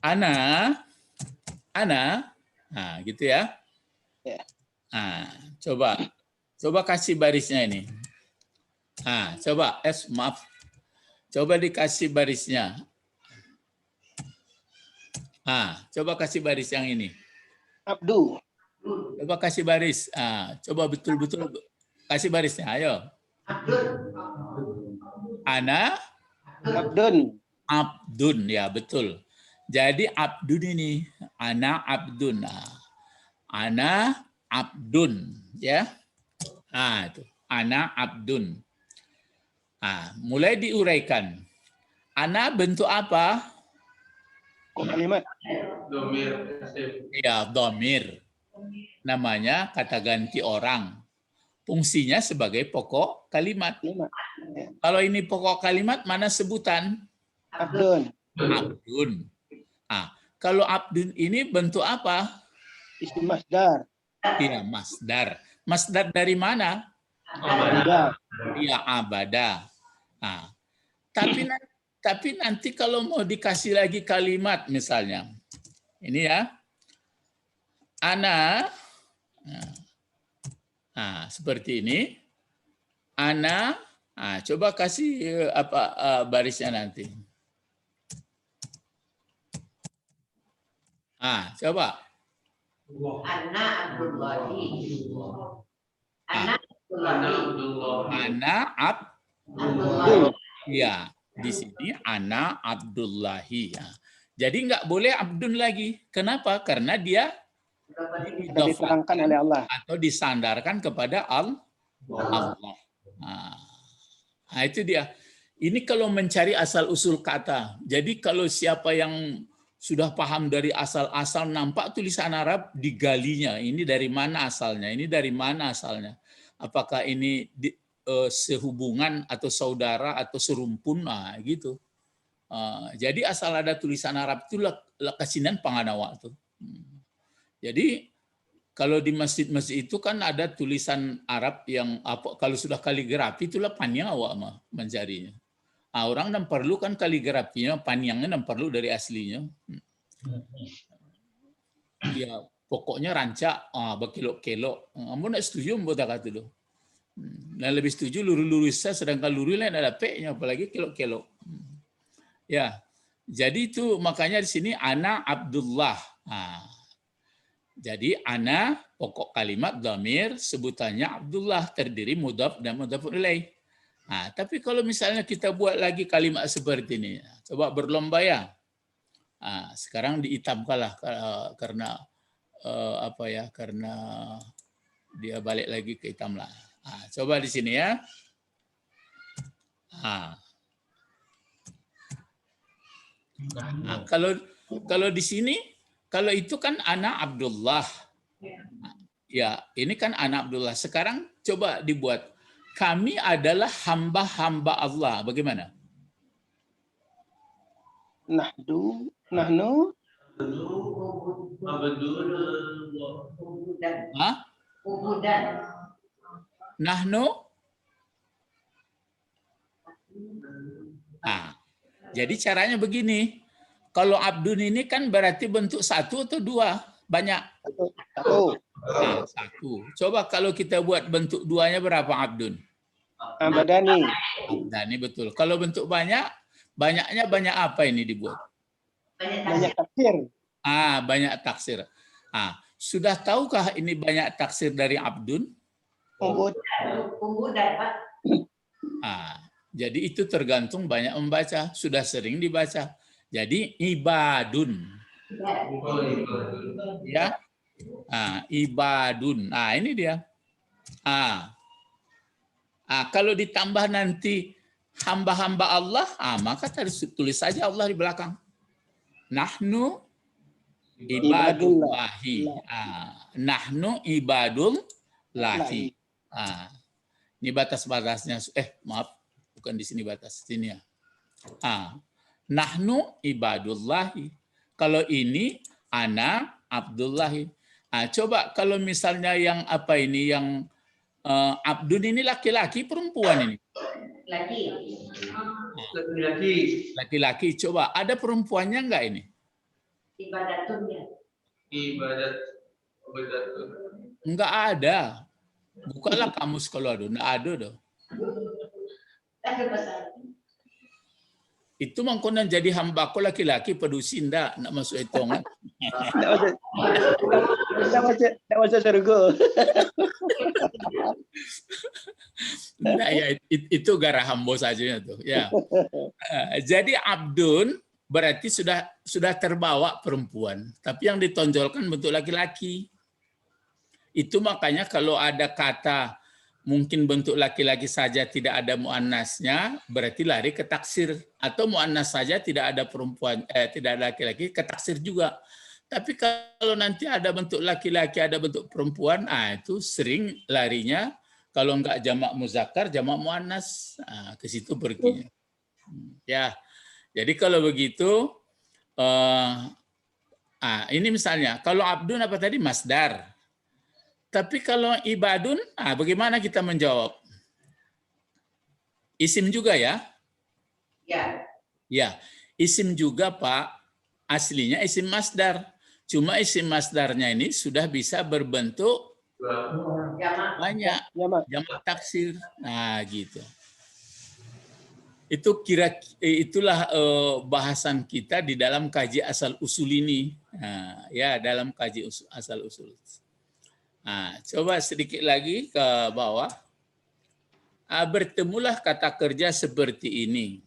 ana, gitu ya. Coba kasih barisnya ini. Maaf. Coba dikasih barisnya. Coba kasih baris yang ini. Abdu. Coba kasih baris. Coba betul-betul kasih barisnya. Ayo. Ana. Abdun. abdun, ya betul. Jadi abdun ini, ana abdun. Ana abdun, ya. Itu. Ana abdun. Mulai diuraikan. Ana bentuk apa? Kalimat. Domir. Ya, domir. Namanya kata ganti orang. Fungsinya sebagai pokok kalimat. Kalau ini pokok kalimat, mana sebutan? Abdun. Abdun. Kalau abdun ini bentuk apa? Isim masdar. Iya, masdar. Masdar dari mana? Abada. Iya, abada. Tapi nanti kalau mau dikasih lagi kalimat misalnya. Ini ya. Ana. Seperti ini. Ana. Coba kasih barisnya nanti. Coba. Ana Abdullahi. Ana Abdullahi. Ana Abdullahi. Ya, di sini ana Abdullahi. Jadi nggak boleh abdun lagi. Kenapa? Karena dia Sudah diterangkan oleh Allah. atau disandarkan kepada Allah. Itu dia. Ini kalau mencari asal usul kata. Jadi kalau siapa yang sudah paham dari asal-asal, nampak tulisan Arab digalinya. Ini dari mana asalnya? Ini dari mana asalnya? Apakah ini sehubungan atau saudara atau serumpun? Gitu. Jadi asal ada tulisan Arab itu kasinan panganawa tuh. Jadi kalau di masjid-masjid itu kan ada tulisan Arab yang kalau sudah kaligrafi itulah panyawa mencarinya. Orang dan perlu kan kaligrafinya, panjangnya dan perlu dari aslinya. Ya pokoknya rancak, berkelok-kelok. Kamu nak setuju buat kata itu. Nah lebih setuju lurus-lurusnya, sedangkan lurus lain ada p-nya, apalagi kelok-kelok. Ya, jadi itu makanya di sini ana Abdullah. Jadi ana pokok kalimat dhamir sebutannya Abdullah, terdiri mudhaf dan mudhafun ilaih. Tapi kalau misalnya kita buat lagi kalimat seperti ini, coba berlomba ya. Sekarang dihitamkanlah karena karena dia balik lagi ke hitam lah. Coba di sini ya. Kalau di sini, kalau itu kan anak Abdullah. Ya, ini kan anak Abdullah. Sekarang coba dibuat. Kami adalah hamba-hamba Allah. Bagaimana? Nahnu. Nahnu. Jadi caranya begini. Kalau abdun ini kan berarti bentuk satu atau dua? Banyak? Satu. Satu. Coba kalau kita buat bentuk duanya berapa abdun? Abadani. Abdani betul. Kalau bentuk banyak, banyaknya banyak apa ini dibuat? Banyak taksir. Banyak taksir. Sudah tahukah ini banyak taksir dari abdun? Jadi itu tergantung banyak membaca. Sudah sering dibaca. Jadi ibadun. Ya. Ibadun. Ini dia. Kalau ditambah nanti hamba-hamba Allah, maka tulis saja Allah di belakang. Nahnu ibadullahi. Nahnu ibadullahi. Ini batas-batasnya. Maaf, bukan di sini batas. Sini ya. Nahnu ibadullahi. Kalau ini ana Abdullahi. Coba kalau misalnya yang apa ini, yang abdun ini laki-laki perempuan ini? Laki-laki. Coba ada perempuannya enggak ini? Ibadatun. Enggak ada. Bukalah kamus kalau ada. Enggak ada dong. Itu mengkonon jadi hamba aku laki-laki pedusi ndak nak masuk hitungan. Tidak masuk surga. Nah, ya itu garahambo saja tuh. Ya. Jadi abdun berarti sudah terbawa perempuan, tapi yang ditonjolkan bentuk laki-laki. Itu makanya kalau ada kata mungkin bentuk laki-laki saja tidak ada muannasnya, berarti lari ke taksir. Atau muannas saja tidak ada perempuan, tidak ada laki-laki, ke taksir juga. Tapi kalau nanti ada bentuk laki-laki, ada bentuk perempuan, itu sering larinya kalau enggak jamak muzakkar, jamak muannas, ke situ perginya. Ya, jadi kalau begitu, ini misalnya kalau abdun apa tadi masdar. Tapi kalau ibadun, bagaimana kita menjawab? Isim juga ya? Ya. Ya, isim juga Pak. Aslinya isim masdar. Cuma isim masdarnya ini sudah bisa berbentuk banyak, jamak taksir. Nah, gitu. Itulah bahasan kita di dalam kaji asal usul ini. Nah, ya, dalam kaji asal usul. Nah, coba sedikit lagi ke bawah. Bertemulah kata kerja seperti ini.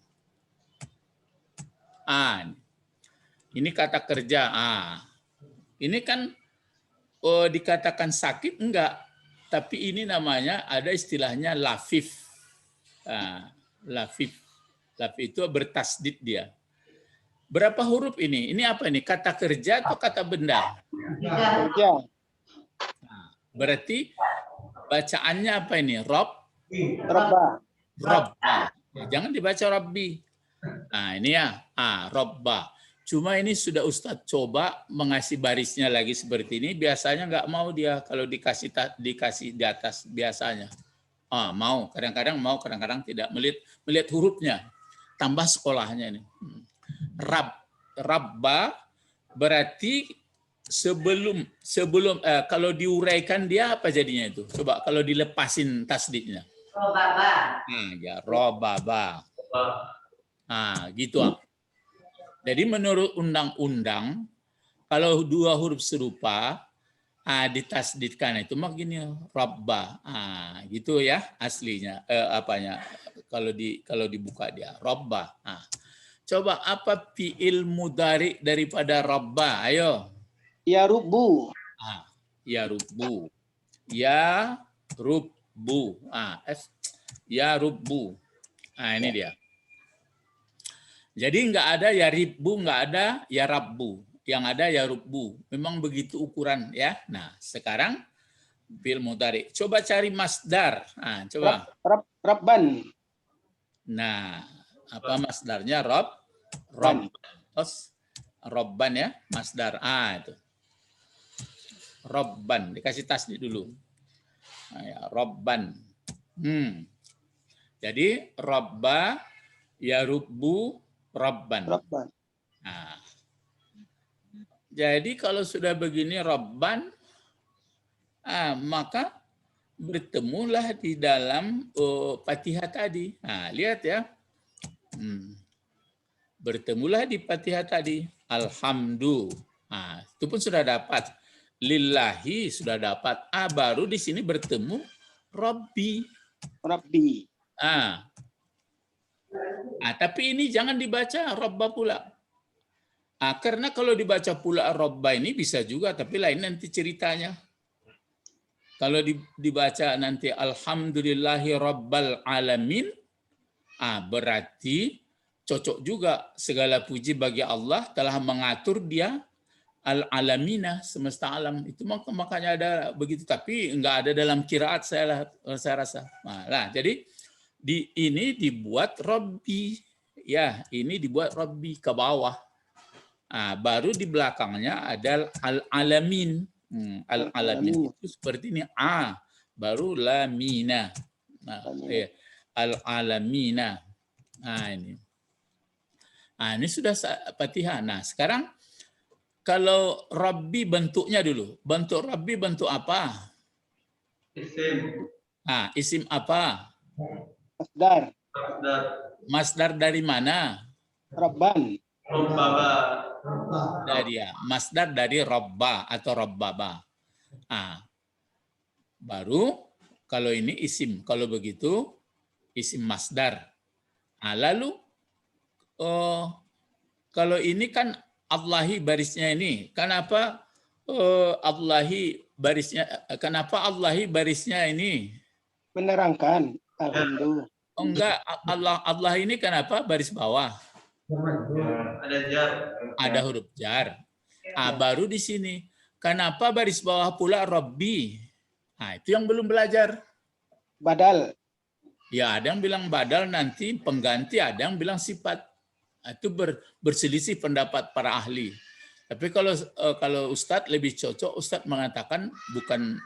Ini kata kerja. Ini kan dikatakan sakit enggak, tapi ini namanya ada istilahnya lafif. Lafif itu bertasdid dia. Berapa huruf ini? Ini apa ini? Kata kerja atau kata benda? Kerja. Berarti bacaannya apa ini? Robba. Robba. Jangan dibaca Rabbi. Nah, ini ya. Robba. Cuma ini sudah Ustadz coba mengasih barisnya lagi seperti ini. Biasanya nggak mau dia kalau dikasih di atas biasanya. Mau. Kadang-kadang mau, kadang-kadang tidak. Melihat hurufnya. Tambah sekolahnya ini. Rabba berarti sebelum kalau diuraikan dia apa jadinya itu? Coba kalau dilepasin tasdidnya. Robaba. Ya, robaba. Gitu. Jadi menurut undang-undang kalau dua huruf serupa ditasdidkan itu mah gini robba. Gitu ya aslinya apanya kalau dibuka dia robba. Coba apa fi'il mudhari daripada robba? Ayo. Ya rubbu. Ya rubbu. Ya rubbu. Ya rubbu. Ini dia. Jadi nggak ada ya ribbu, nggak ada ya rabbu. Yang ada ya rubbu. Memang begitu ukuran ya. Nah, sekarang fi'il mudhari. Coba cari masdar. Coba. Rabban. Nah, apa masdarnya? Rob. Terus robban ya, masdar. Itu. Robban, dikasih tasdid dulu. Ya, robban. Jadi robba ya rubbu robban. Jadi kalau sudah begini robban, maka bertemulah di dalam Fatihah tadi. Lihat ya. Bertemulah di Fatihah tadi. Alhamdu. Itu pun sudah dapat. Lillahi sudah dapat. Baru di sini bertemu Rabbi. Tapi ini jangan dibaca Rabba pula. Karena kalau dibaca pula Rabba ini bisa juga, tapi lain nanti ceritanya. Kalau dibaca nanti Alhamdulillahi Rabbal Alamin, berarti cocok juga segala puji bagi Allah telah mengatur dia al-alamina, semesta alam. Itu makanya ada begitu, tapi enggak ada dalam qiraat saya rasa. Jadi ini dibuat Rabbi. Ya, ini dibuat Rabbi ke bawah. Baru di belakangnya ada al-alamin. Al-alamin itu seperti ini. Baru lamina. Al-alamina. Ini. Ini sudah Fatihah. Nah, sekarang kalau Rabbi bentuknya dulu. Bentuk Rabbi bentuk apa? Isim. Isim apa? Masdar. Masdar dari mana? Rabban. Robbaba. Dari masdar dari robba atau robbaba. Baru Kalau ini isim. Kalau begitu isim masdar. Nah, lalu kalau ini kan Allahi barisnya ini. Kenapa Allahi barisnya? Kenapa Allahi barisnya ini? Menerangkan. Alhamdulillah. Oh, enggak, Allah ini kenapa baris bawah? Ada jar. Ada huruf jar. Baru di sini. Kenapa baris bawah pula Rabbi? Nah, itu yang belum belajar. Badal. Ya, ada yang bilang badal nanti pengganti, ada yang bilang sifat. Itu berselisih pendapat para ahli. Tapi kalau Ustadz lebih cocok, Ustadz mengatakan bukan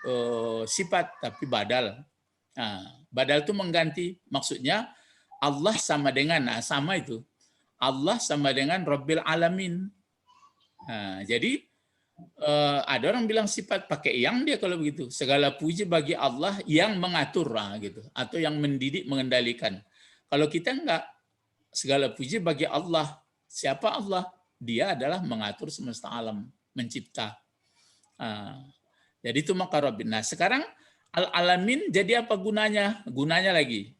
sifat, tapi badal. Nah, badal itu mengganti. Maksudnya Allah sama dengan, sama itu. Allah sama dengan Rabbil Alamin. Nah, jadi ada orang bilang sifat pakai yang dia kalau begitu. Segala puji bagi Allah yang mengatur gitu, atau yang mendidik, mengendalikan. Kalau kita enggak, segala puji bagi Allah. Siapa Allah? Dia adalah mengatur semesta alam, mencipta. Jadi itu maka Rabbin. Nah, sekarang Al-Alamin jadi apa gunanya? Gunanya lagi.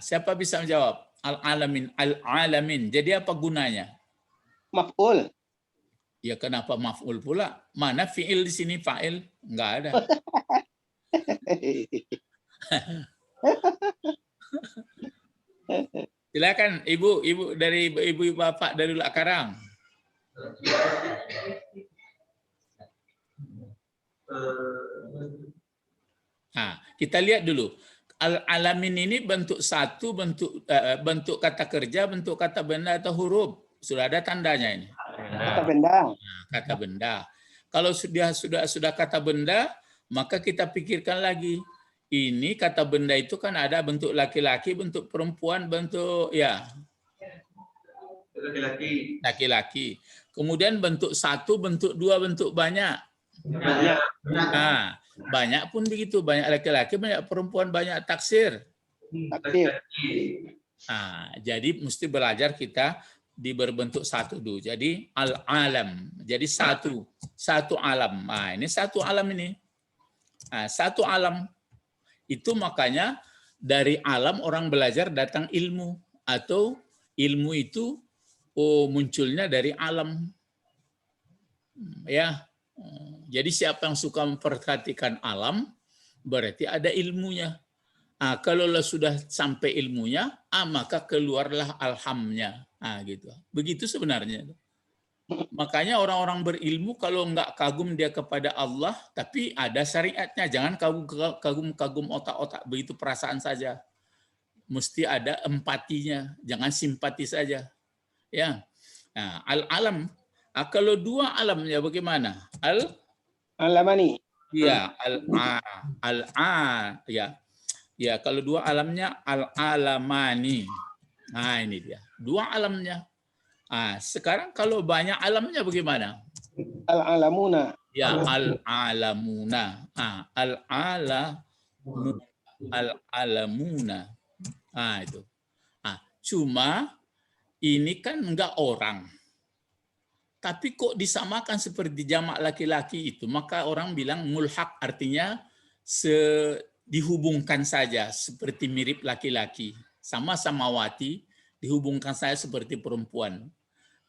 Siapa bisa menjawab? Al-Alamin. Al-Alamin. Jadi apa gunanya? Maf'ul. Ya kenapa maf'ul pula? Mana fi'il di sini fa'il? Enggak ada. Silakan ibu dari ibu bapak dari Lak Karang. Kita lihat dulu. Al-Alamin ini bentuk satu, bentuk kata kerja, bentuk kata benda atau huruf. Sudah ada tandanya ini. Kata benda. Kata benda. Kalau sudah kata benda, maka kita pikirkan lagi. Ini kata benda itu kan ada bentuk laki-laki, bentuk perempuan, bentuk laki-laki. Kemudian bentuk satu, bentuk dua, bentuk banyak. Banyak pun begitu, banyak laki-laki, banyak perempuan, banyak taksir. Jadi mesti belajar kita di berbentuk satu dulu. Jadi al-alam. Jadi satu alam. Ini satu alam ini. Satu alam. Itu makanya dari alam orang belajar datang ilmu, atau ilmu itu munculnya dari alam. Ya. Jadi siapa yang suka memperhatikan alam berarti ada ilmunya. Kalau sudah sampai ilmunya, maka keluarlah alhamnya. Gitu. Begitu sebenarnya. Makanya orang-orang berilmu kalau nggak kagum dia kepada Allah, tapi ada syariatnya. Jangan kagum otak-otak, begitu perasaan saja. Mesti ada empatinya, jangan simpati saja. Ya, al-alam. Kalau dua alamnya bagaimana? Alamani. Ya, ya. Kalau dua alamnya al-alamani. Ini dia. Dua alamnya. Sekarang kalau banyak alamnya bagaimana? Al-alamuna. Ya, al-alamuna. Al-alamuna. Itu. Cuma ini kan enggak orang. Tapi kok disamakan seperti jamak laki-laki itu, maka orang bilang mulhaq, artinya dihubungkan saja seperti mirip laki-laki. Sama-sama wati, dihubungkan saja seperti perempuan.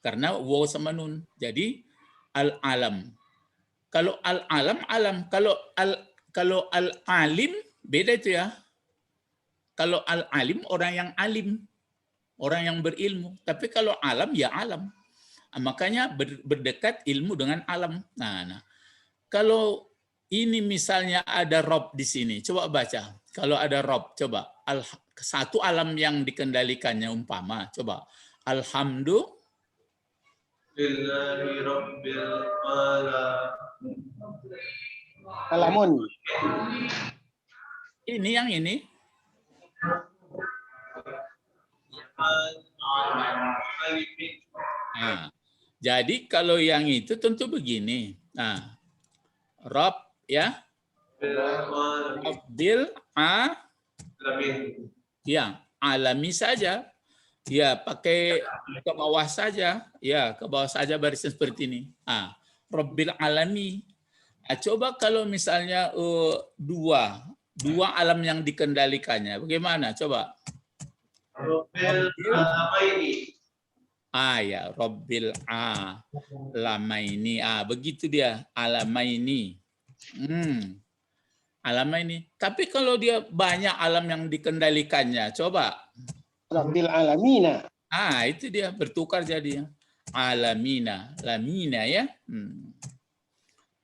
Karena waw sama nun. Jadi al-alam. Kalau al-alam, alam. Kalau al-alim, beda itu ya. Kalau al-alim, orang yang alim. Orang yang berilmu. Tapi kalau alam, ya alam. Makanya berdekat ilmu dengan alam. Nah, kalau ini misalnya ada Rob di sini, coba baca. Kalau ada Rob, coba. Satu alam yang dikendalikannya umpama. Coba. Lillahi Rabbil Alamun. Ini yang ini. Jadi kalau yang itu tentu begini. Rob ya. Rabbil ya, alami saja. Ya, pakai ke bawah saja. Ya, ke bawah saja barisnya seperti ini. Rabbil alami. Coba kalau misalnya dua alam yang dikendalikannya, bagaimana? Coba. Rabbil Alamaini. Ya, Rabbil Alamaini. Begitu dia, Alamaini. Alamaini. Tapi kalau dia banyak alam yang dikendalikannya, coba. Rabbil alamina. Itu dia bertukar jadinya. Alamina, lamina ya.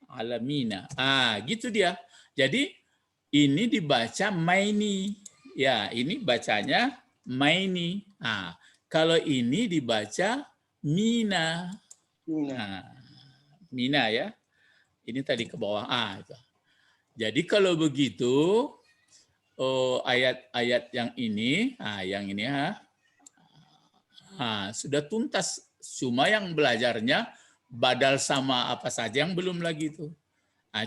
Alamina. Gitu dia. Jadi ini dibaca maini. Ya, ini bacanya maini. Kalau ini dibaca mina. Mina ya. Ini tadi ke bawah. Itu. Jadi kalau begitu ayat-ayat yang ini, sudah tuntas. Cuma yang belajarnya badal sama apa saja yang belum lagi itu.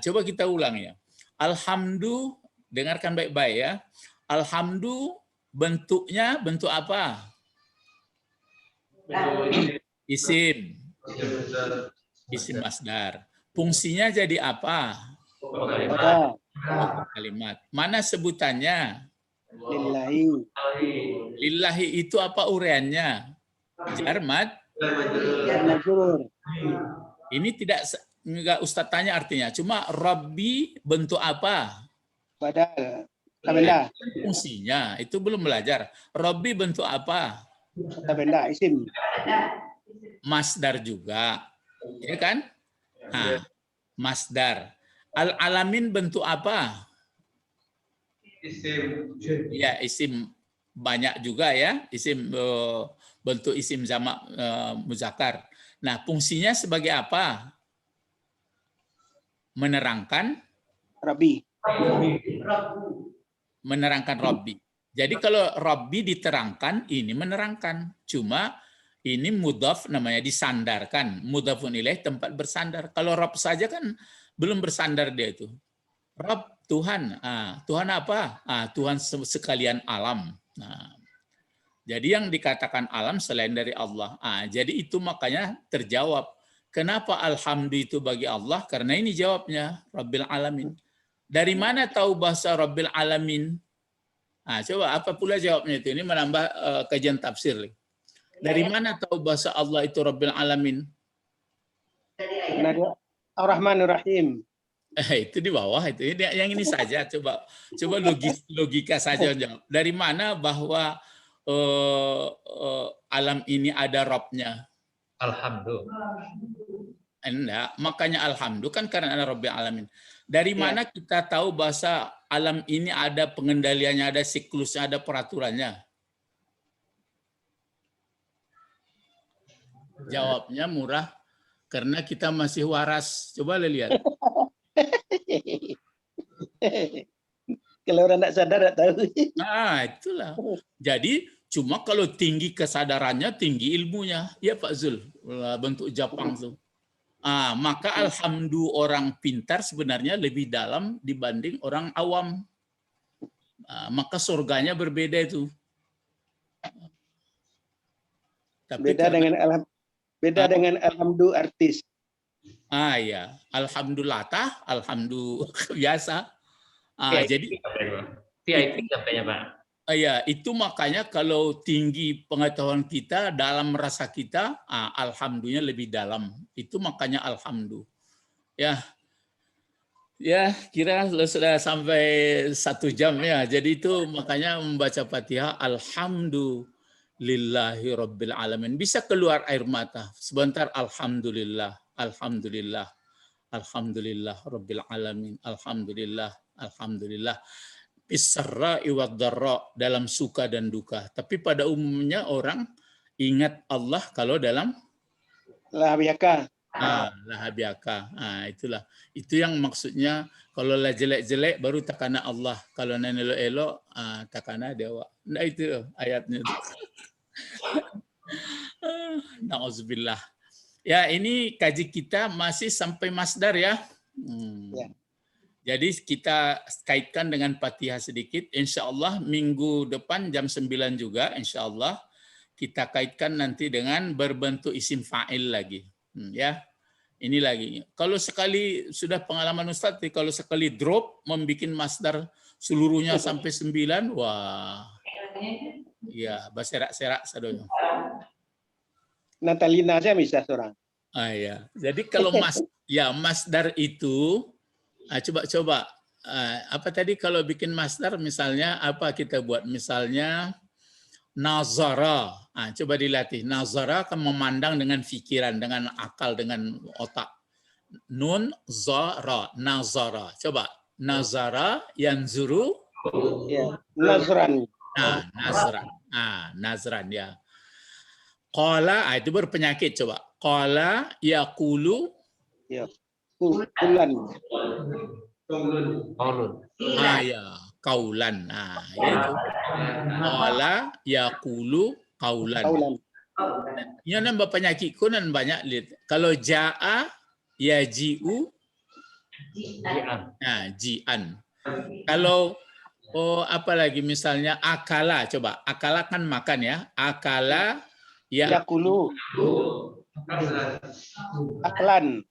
Coba kita ulang ya. Alhamdulillah, dengarkan baik-baik ya. Alhamdulillah bentuknya bentuk apa? Isim. Isim masdar. Fungsinya jadi apa? Kalimat. Mana sebutannya? Lillahi. Lillahi itu apa uraiannya? Jarmad. Majrur. Ini enggak Ustaz tanya artinya. Cuma Rabbi bentuk apa? Badal. Benda. Fungsinya itu belum belajar. Rabbi bentuk apa? Benda. Isim. Masdar juga. Ya kan? Masdar. Al-alamin bentuk apa? Isim. Ya, isim banyak juga ya. Isim bentuk isim jamak muzakkar. Nah, fungsinya sebagai apa? Menerangkan Rabbi. Menerangkan Rabbi. Jadi kalau Rabbi diterangkan, ini menerangkan. Cuma ini mudhaf namanya disandarkan. Mudhafun ilaih tempat bersandar. Kalau Rabb saja kan belum bersandar dia itu. Rabb Tuhan. Tuhan apa? Tuhan sekalian alam. Jadi yang dikatakan alam selain dari Allah. Jadi itu makanya terjawab. Kenapa alhamdulillah itu bagi Allah? Karena ini jawabnya. Rabbil alamin. Dari mana tahu bahasa Rabbil alamin? Coba apa pula jawabnya itu? Ini menambah kajian tafsir. Dari mana tahu bahasa Allah itu Rabbil alamin? Ar-Rahmanir Rahim. Itu di bawah itu. Yang ini saja. Coba logika saja jawab. Dari mana bahwa alam ini ada Rabb-nya? Alhamdulillah. Enggak, makanya alhamdulillah kan karena ada Rabbil alamin. Dari mana kita tahu bahasa alam ini ada pengendaliannya, ada siklusnya, ada peraturannya? Jawabnya murah, karena kita masih waras. Coba lihat. Kalau orang tidak sadar tidak tahu. Itulah. Jadi cuma kalau tinggi kesadarannya, tinggi ilmunya. Ya Pak Zul, bentuk Jepang tuh. Maka alhamdulillah orang pintar sebenarnya lebih dalam dibanding orang awam. Maka surganya berbeda itu. Tapi beda dengan alhamdulillah artis. Ya, alhamdulillah alhamdulillah biasa. Jadi VIP sampainya Pak. Ya, itu makanya kalau tinggi pengetahuan kita dalam rasa kita, alhamdulillah lebih dalam. Itu makanya alhamdulillah. Ya, kira sudah sampai 1 jam ya. Jadi itu makanya membaca Fatihah alhamdulillahi rabbil alamin. Bisa keluar air mata. Sebentar alhamdulillah, alhamdulillah, alhamdulillah rabbil alamin, alhamdulillah, alhamdulillah. Bisarra'i wad-dharra, dalam suka dan duka. Tapi pada umumnya orang ingat Allah kalau dalam lahabiaka. Lahabiaka. Itulah. Itu yang maksudnya kalau lah jelek-jelek baru takana Allah. Kalau nan elok-elok takana dewa. Nah itu ayatnya. Nauzubillah. Ya, ini kaji kita masih sampai masdar ya. Ya. Jadi kita kaitkan dengan Fatihah sedikit. Insya Allah minggu depan jam 9 juga, insya Allah kita kaitkan nanti dengan berbentuk isim fa'il lagi. Ya. Ini lagi. Kalau sekali sudah pengalaman Ustaz, kalau sekali drop membuat masdar seluruhnya sampai 9, wah. Ya, berserak-serak sadonya. Natalina saya bisa seorang. Ya. Jadi kalau masdar itu coba apa tadi kalau bikin masdar misalnya apa kita buat misalnya nazara. Coba dilatih. Nazara akan memandang dengan pikiran, dengan akal, dengan otak. Nun zara, nazara. Coba nazara yanzuru. Ya, nazran. Nazran. Nazran ya. Qala itu berpenyakit coba. Qala yaqulu Ya. Kulan. ya, kaulan. Itu. Qala yaqulu kaulan. Ini nambah penyakit kunan banyak lihat. Kalau jaa yaji'u ji'an. Kalau apa lagi misalnya akala, coba akala kan makan ya, akala yakulu aklan.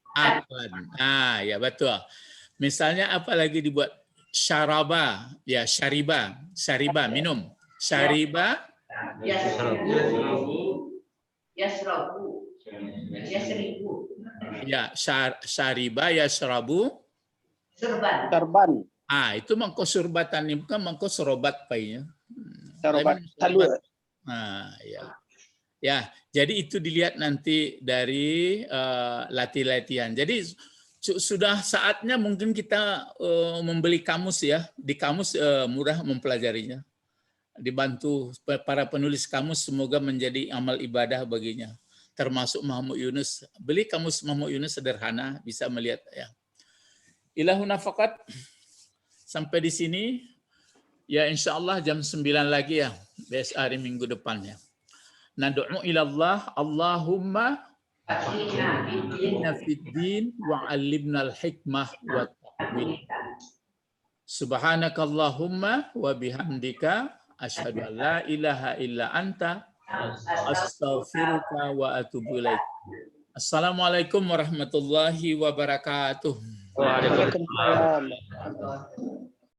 Ya betul. Misalnya apa lagi dibuat syaraba, ya syariba minum, syariba ya syariba yasrabu Sarban. Itu mangko surbatan ini bukan mangko sorobat painya. Sarobat salu. Ya, jadi itu dilihat nanti dari latihan. Jadi sudah saatnya mungkin kita membeli kamus ya. Di kamus murah mempelajarinya. Dibantu para penulis kamus semoga menjadi amal ibadah baginya. Termasuk Muhammad Yunus. Beli kamus Muhammad Yunus sederhana bisa melihat ya. Ilahuna faqat. Sampai di sini, ya insya Allah jam 9 lagi ya, besok hari minggu depan ya. Nadu'u ilallah, Allahumma inna fid din wa 'allimna al-hikmah wa ta'wil. Subhanakallahumma wa bihamdika asyhadu an la ilaha illa anta astaghfiruka wa atubu ilaik. Assalamualaikum warahmatullahi wabarakatuh. Waalaikumsalam.